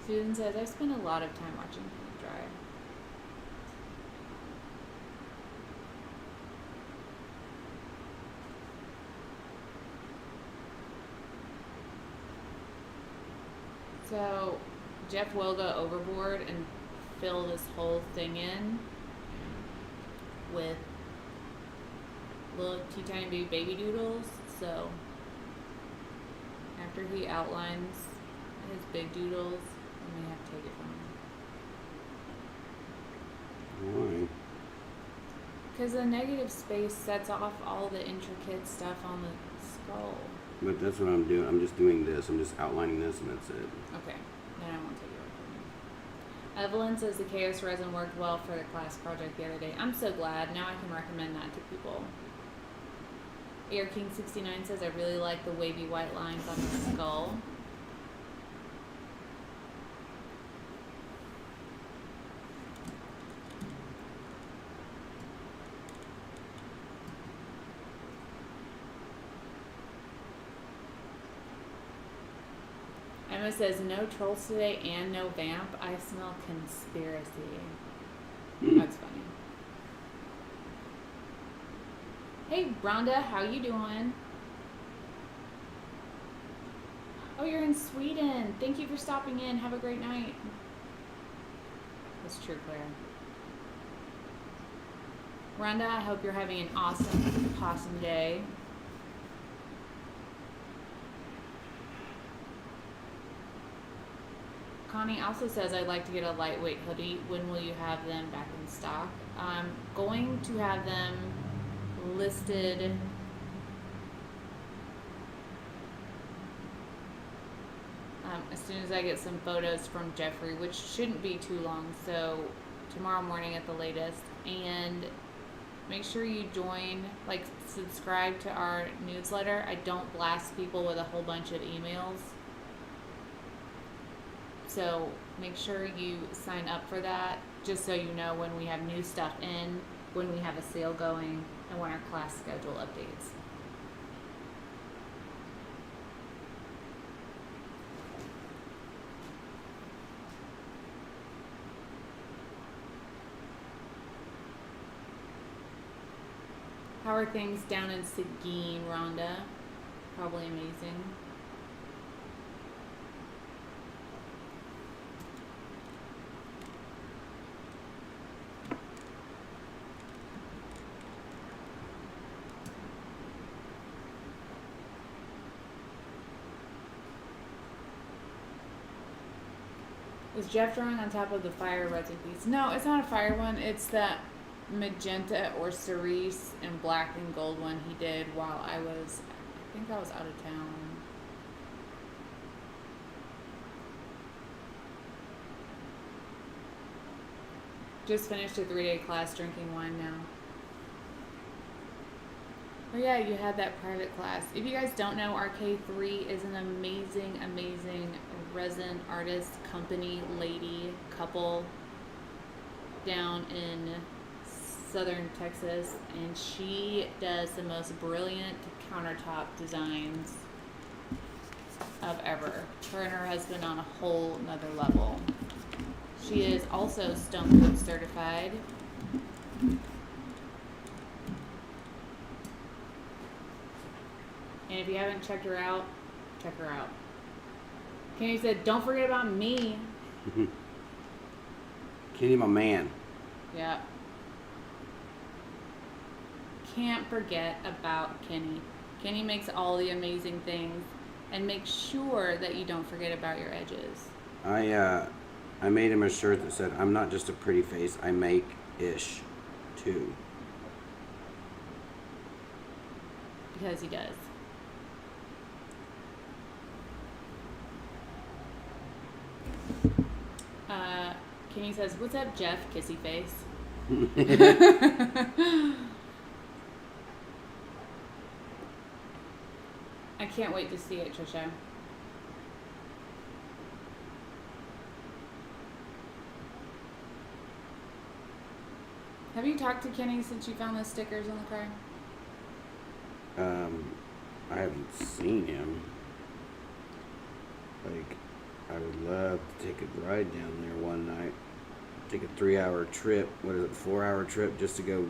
Susan says, I spend a lot of time watching paint dry. So, Jeff will go overboard and fill this whole thing in with little teeny baby doodles. So, after he outlines his big doodles, I'm gonna have to take it from him. Alright. Because the negative space sets off all the intricate stuff on the skull. But that's what I'm doing. I'm just doing this. I'm just outlining this, and that's it. Okay, then I won't take it away from you. Evelyn says the Chaos Resin worked well for the class project the other day. I'm so glad. Now I can recommend that to people. Air King 69 says I really like the wavy white lines on the skull. Emma says, no trolls today and no vamp. I smell conspiracy. That's funny. Hey, Rhonda, how you doing? Oh, you're in Sweden. Thank you for stopping in. Have a great night. That's true, Claire. Rhonda, I hope you're having an awesome day. Connie also says, I'd like to get a lightweight hoodie. When will you have them back in stock? I'm going to have them listed as soon as I get some photos from Jeffrey, which shouldn't be too long, so tomorrow morning at the latest. And make sure you subscribe to our newsletter. I don't blast people with a whole bunch of emails. So make sure you sign up for that, just so you know when we have new stuff in, when we have a sale going, and when our class schedule updates. How are things down in Seguin, Rhonda? Probably amazing. Is Jeff drawing on top of the fire resin piece? No, it's not a fire one. It's that magenta or cerise and black and gold one he did while I think I was out of town. Just finished a 3-day class drinking wine now. Oh yeah, you had that private class. If you guys don't know, RK3 is an amazing, amazing resin artist, company, lady, couple down in southern Texas, and she does the most brilliant countertop designs of ever. Her and her husband on a whole nother level. She is also STONECOAT certified. And if you haven't checked her out, check her out. Kenny said, don't forget about me. Kenny, my man. Yeah. Can't forget about Kenny. Kenny makes all the amazing things, and make sure that you don't forget about your edges. I made him a shirt that said, "I'm not just a pretty face, I make ish too." Because he does. Kenny says, "What's up, Jeff? Kissy face." I can't wait to see it, Trisha. Have you talked to Kenny since you found those stickers on the car? I haven't seen him. Like, I would love to take a ride down there one night. Take a 3-hour trip. What is it, 4-hour trip just to go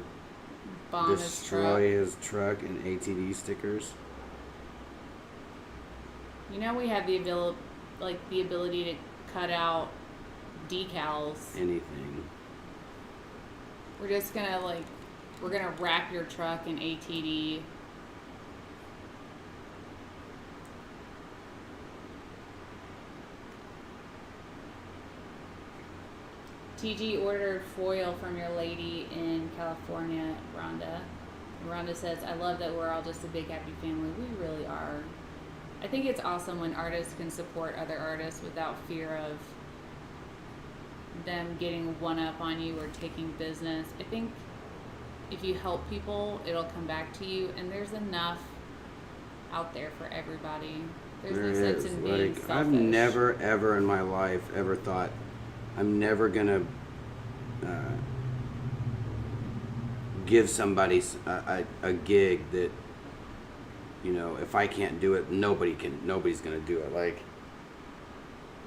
Bomb destroy his truck and ATV stickers. You know we have the ability to cut out decals. Anything. We're just gonna we're gonna wrap your truck in ATD. TG ordered foil from your lady in California, Rhonda. And Rhonda says, I love that we're all just a big happy family. We really are. I think it's awesome when artists can support other artists without fear of them getting one up on you or taking business. I think if you help people, it'll come back to you, and there's enough out there for everybody. There's no sense in being selfish. I've never ever in my life ever thought I'm never gonna give somebody a gig that, you know, if I can't do it, nobody's gonna do it. Like,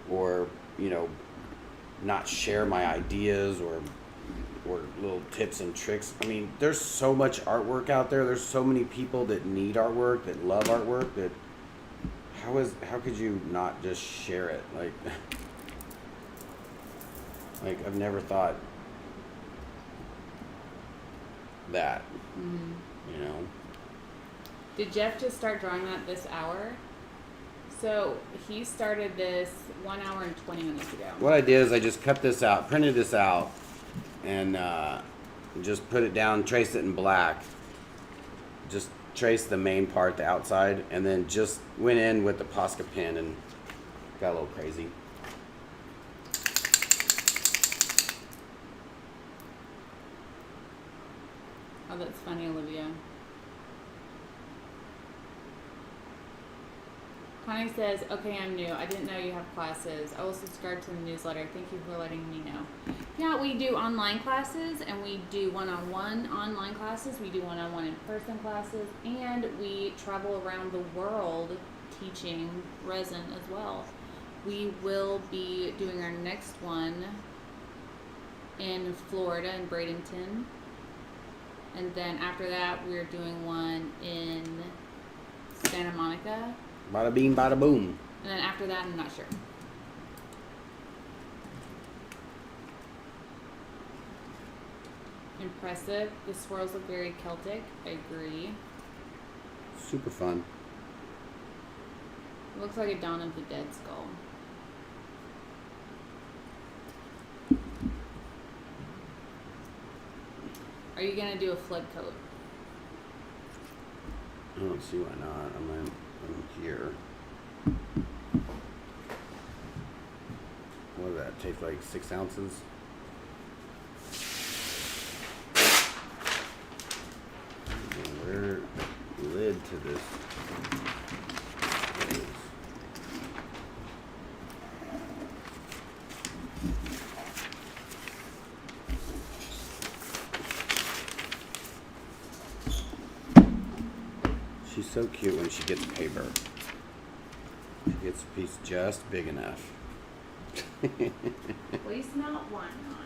or, you know, not share my ideas or little tips and tricks. I mean, there's so much artwork out there. There's so many people that need artwork, that love artwork, that how could you not just share it? Like I've never thought that. Mm-hmm. You know. Did Jeff just start drawing that this hour? So he started this 1 hour and 20 minutes ago. What I did is I just cut this out, printed this out, and just put it down, traced it in black. Just traced the main part, the outside, and then just went in with the Posca pen and got a little crazy. Oh, that's funny, Olivia. Connie says, okay, I'm new. I didn't know you have classes. I will subscribe to the newsletter. Thank you for letting me know. Yeah, we do online classes, and we do one-on-one online classes. We do one-on-one in-person classes, and we travel around the world teaching resin as well. We will be doing our next one in Florida, in Bradenton. And then after that, we're doing one in Santa Monica. Bada bing, bada boom. And then after that, I'm not sure. Impressive. The swirls look very Celtic. I agree. Super fun. It looks like a Dawn of the Dead skull. Are you going to do a flood coat? I don't see why not. I'm here. What does that take, like 6 ounces? Where lid to this is. She's so cute when she gets paper. She gets a piece just big enough. Waste not, want not.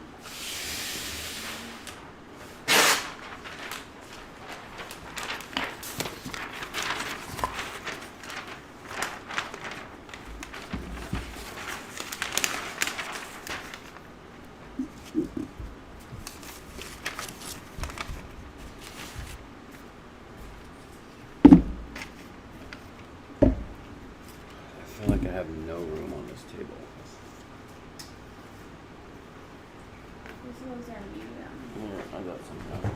I feel like I have no room on this table. Those are medium. Here, I got some now.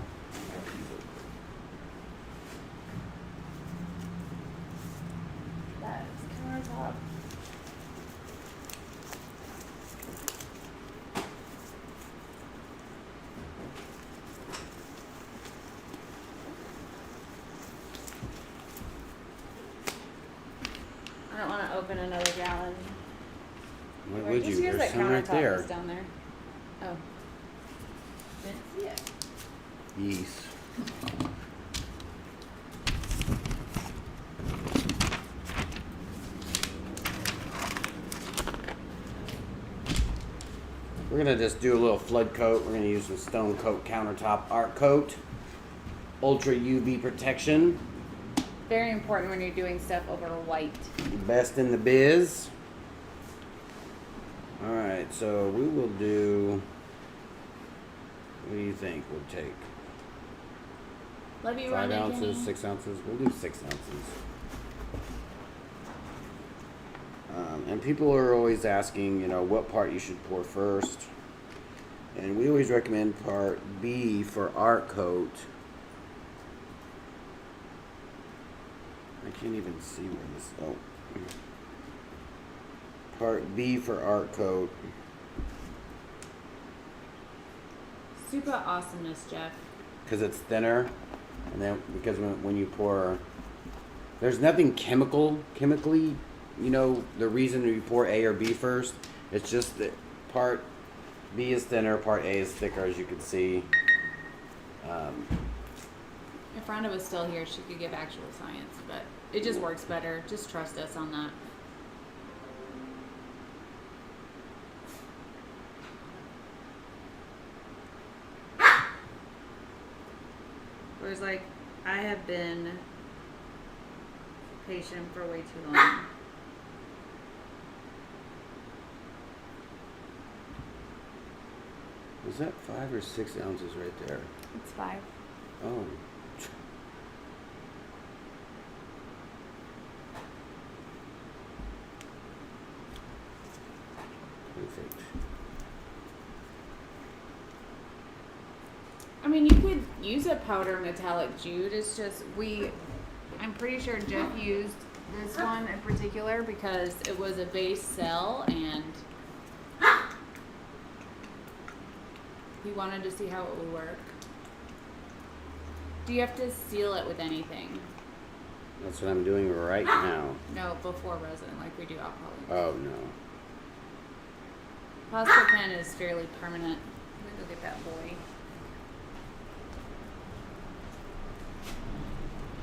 That is countertop. I don't want to open another gallon. Why Or would just you? use There's that some right countertop there. that's down there. Oh. Didn't see it. Yeast. We're gonna just do a little flood coat. We're gonna use the STONECOAT countertop art coat. Ultra UV protection. Very important when you're doing stuff over white. Best in the biz. Alright, so we will do, what do you think we'll take? Love you, 5 Ronnie, ounces, Jenny. 6 ounces? We'll do 6 ounces. And people are always asking, you know, what part you should pour first. And we always recommend part B for art coat. I can't even see where this, oh. Part B for art coat. Super awesomeness, Jeff. Because it's thinner, and then because when you pour, there's nothing chemically, you know, the reason you pour A or B first, it's just that part B is thinner, part A is thicker, as you can see. If Rhonda was still here, she could give actual science, but it just works better. Just trust us on that. Whereas, like, I have been patient for way too long. Was that 5 or 6 ounces right there? It's 5. Oh. Perfect. I mean, you could use a powder metallic jute. It's just I'm pretty sure Jeff used this one in particular because it was a base cell and he wanted to see how it would work. Do you have to seal it with anything? That's what I'm doing right now. No, before resin, like we do alcohol. Oh no. Pasta pen is fairly permanent. Let me go get that boy.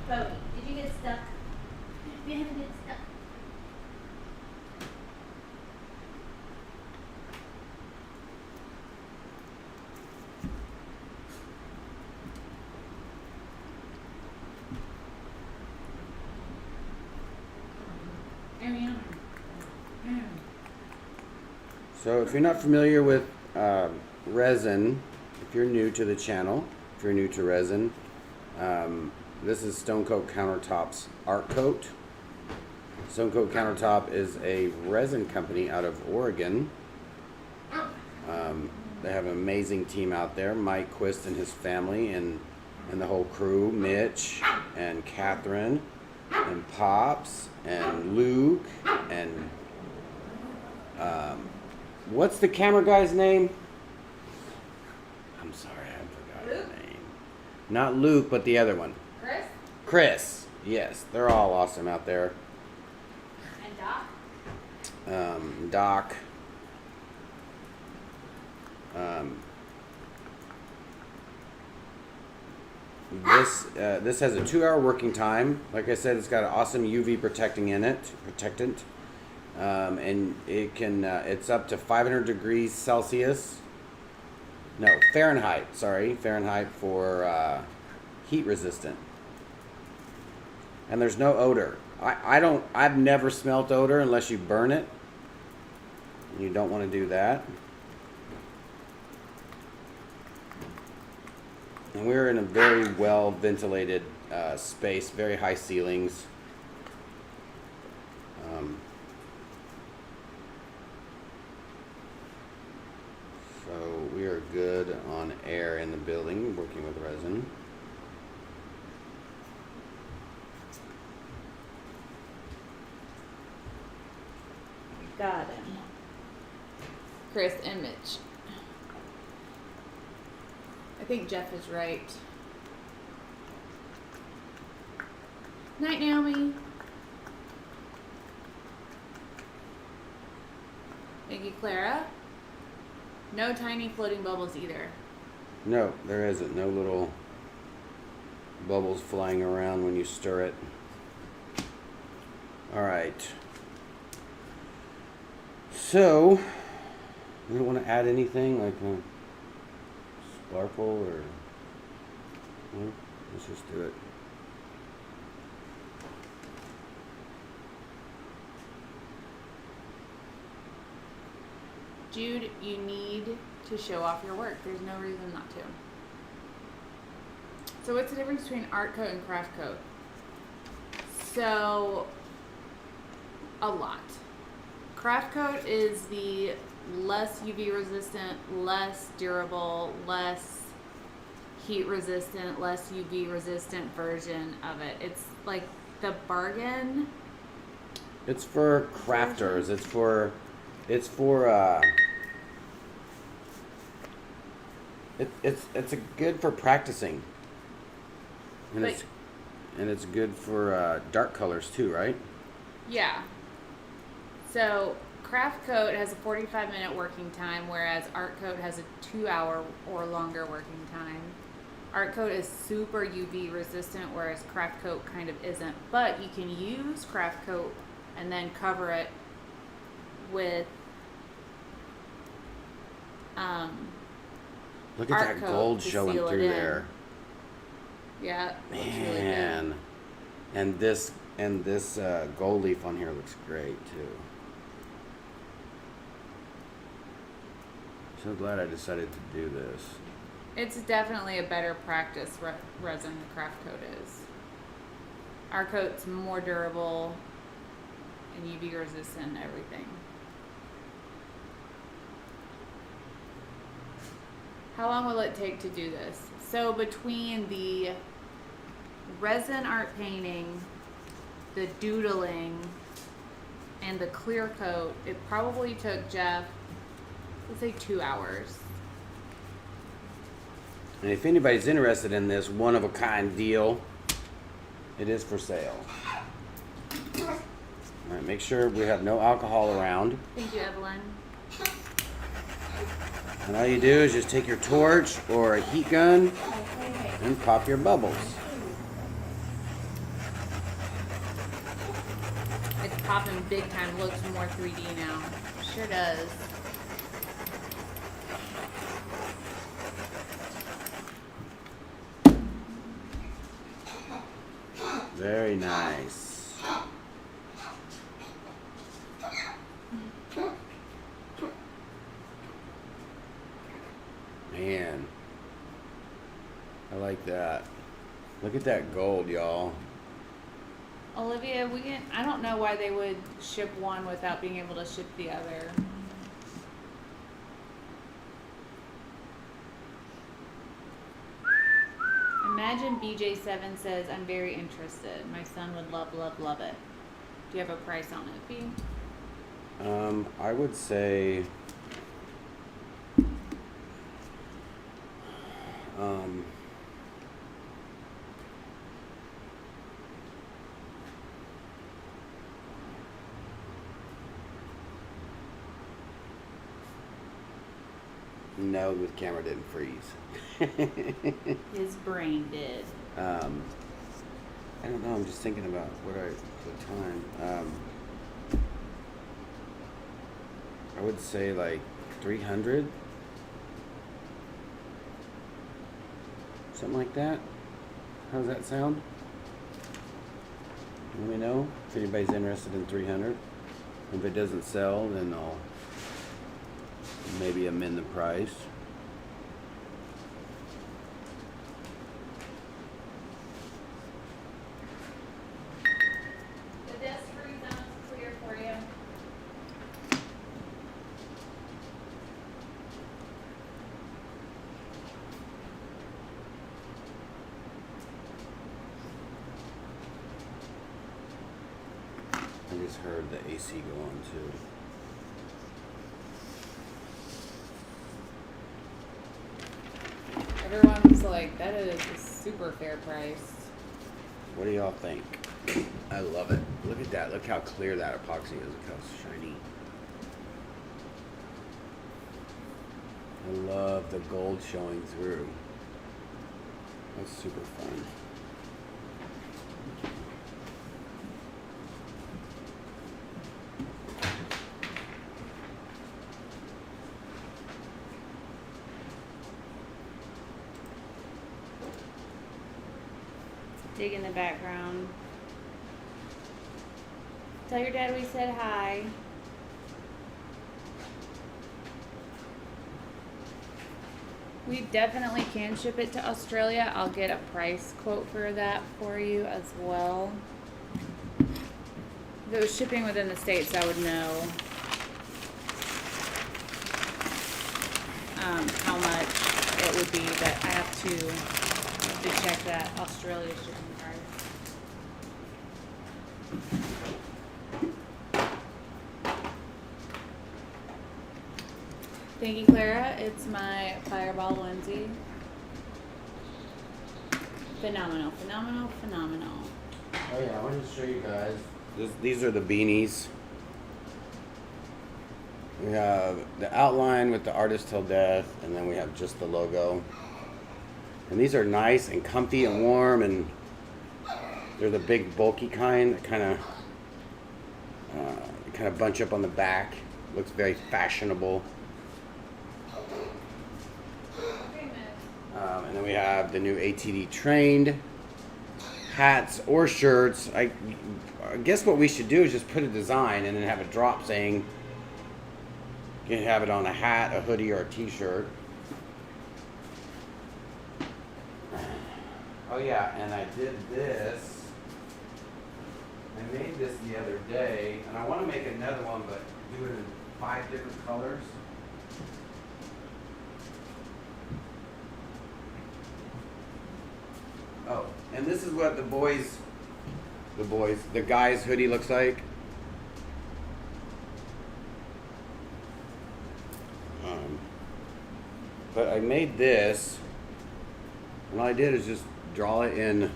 Bodie, did you get stuck? You haven't get stuck. So if you're not familiar with resin, if you're new to the channel, if you're new to resin, this is STONECOAT Countertop's Art Coat. STONECOAT Countertop is a resin company out of Oregon. They have an amazing team out there. Mike Quist and his family and the whole crew, Mitch and Catherine and Pops and Luke and what's the camera guy's name? I'm sorry, I forgot his name. Not Luke, but the other one. Chris Chris. Yes, they're all awesome out there. and Doc. Doc. This has a 2-hour working time. Like I said, it's got an awesome UV protectant, and it can it's up to 500 degrees Celsius. No, Fahrenheit. Sorry, Fahrenheit for heat resistant. And there's no odor. I've never smelt odor unless you burn it. You don't want to do that. And we're in a very well ventilated space, very high ceilings. So we are good on air in the building, working with resin. Got him. Chris and Mitch. I think Jeff is right. Night, Naomi. Thank you, Clara. No tiny floating bubbles either. No, there isn't. No little bubbles flying around when you stir it. All right. So, you don't want to add anything like a sparkle or... No? Let's just do it. Jude, you need to show off your work. There's no reason not to. So what's the difference between art coat and craft coat? So, a lot. Craft coat is the less UV resistant, less durable, less heat resistant, less UV resistant version of it. It's like the bargain. It's for crafters. It's good for practicing. And But- it's good for dark colors too, right? Yeah. So craft coat has a 45-minute working time, whereas art coat has a 2-hour or longer working time. Art coat is super UV resistant, whereas craft coat kind of isn't. But you can use craft coat and then cover it with Look at art that coat gold to showing seal it through in. there. Yeah, looks really good. Man. And this gold leaf on here looks great too. So glad I decided to do this. It's definitely a better practice resin than craft coat is. Art coat's more durable and UV resistant and everything. How long will it take to do this? So between the resin art painting, the doodling, and the clear coat, it probably took Jeff, let's say 2 hours. And if anybody's interested in this one-of-a-kind deal, It is for sale. All right, make sure we have no alcohol around. Thank you, Evelyn. And all you do is just take your torch or a heat gun and pop your bubbles. It's popping big time. Looks more 3D now. Sure does. Very nice. Man, I like that. Look at that gold, y'all. Olivia, I don't know why they would ship one without being able to ship the other. Imagine BJ7 says, I'm very interested. My son would love, love, love it. Do you have a price on it, B? I would say, no, the camera didn't freeze. His brain did. I don't know. I'm just thinking about what time. I would say like 300, something like that. How does that sound? Let me know if anybody's interested in 300. If it doesn't sell, then I'll maybe amend the price. The desk free zone is clear for you. I just heard the AC go on too. Everyone was like, that is a super fair price. What do y'all think? I love it. Look at that. Look how clear that epoxy is. Look how shiny. I love the gold showing through. That's super fun. Dig in the background. Tell your dad we said hi. We definitely can ship it to Australia. I'll get a price quote for that for you as well. If it was shipping within the States, I would know how much it would be, but I have to check that Australia shipping price. Thank you, Clara. It's my Fireball onesie. Phenomenal, phenomenal, phenomenal. Oh yeah, I wanted to show you guys. These are the beanies. We have the outline with the artist till death, and then we have just the logo. And these are nice and comfy and warm, and they're the big bulky kind that kind of bunch up on the back. Looks very fashionable. And then we have the new ATD trained hats or shirts. I guess what we should do is just put a design and then have a drop saying you can have it on a hat, a hoodie, or a t-shirt. Oh yeah, and I did this. I made this the other day, and I want to make another one, but do it in 5 different colors. Oh, and this is what the guy's hoodie looks like. But I made this, and all I did is just draw it in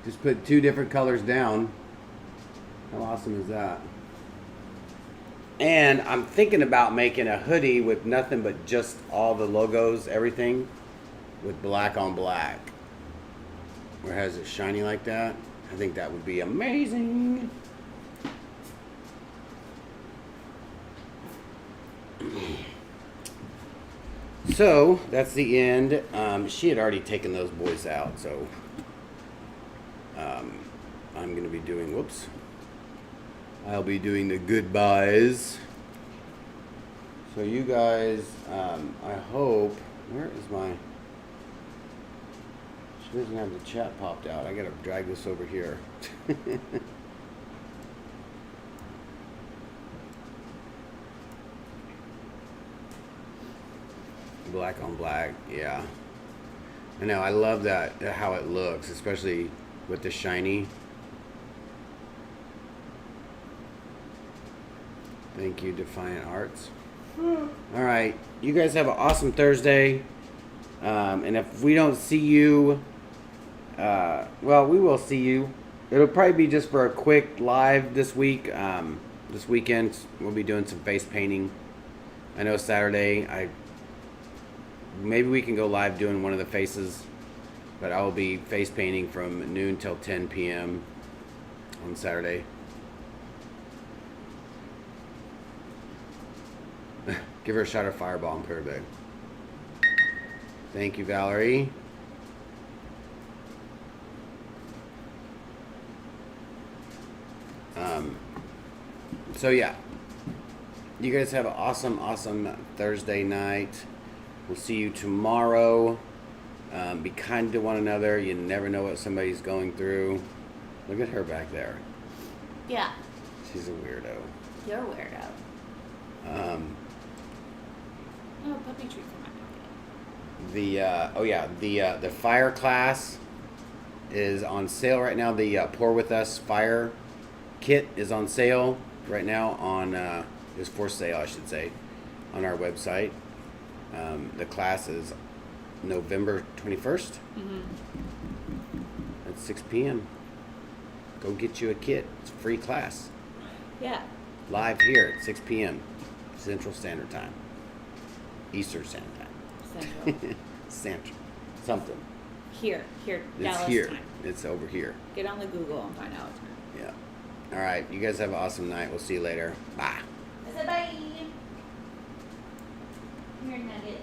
Just put 2 different colors down. How awesome is that? And I'm thinking about making a hoodie with nothing but just all the logos, everything, with black on black. Or has it shiny like that? I think that would be amazing. So that's the end. She had already taken those boys out, so I'm gonna be doing. Whoops. I'll be doing the goodbyes. So you guys, I hope. Where is my? She doesn't have the chat popped out. I gotta drag this over here. Black on black, yeah. I know, I love that, how it looks, especially with the shiny. Thank you, Defiant Arts. All right, you guys have an awesome Thursday. And if we don't see you, well, we will see you. It'll probably be just for a quick live this week. This weekend, we'll be doing some face painting. I know Saturday, maybe we can go live doing one of the faces, but I will be face painting from noon till 10 p.m. on Saturday. Give her a shot of Fireball and put her big. Thank you, Valerie. So yeah, you guys have an awesome Thursday night. We'll see you tomorrow. Be kind to one another. You never know what somebody's going through. Look at her back there. Yeah. She's a weirdo. You're a weirdo. Oh, puppy treat for my pocket. The fire class is on sale right now. The Pour With Us fire kit is on sale right now on is for sale, I should say, on our website. The class is November 21st at 6 p.m. Go get you a kit. It's a free class. Yeah. Live here at 6 p.m. Central Standard Time. Eastern Standard Time. Central. Central. Something. Here. It's Dallas here. time. It's over here. Get on the Google and find out. Yeah. All right. You guys have an awesome night. We'll see you later. Bye. I said bye. Here, Nugget.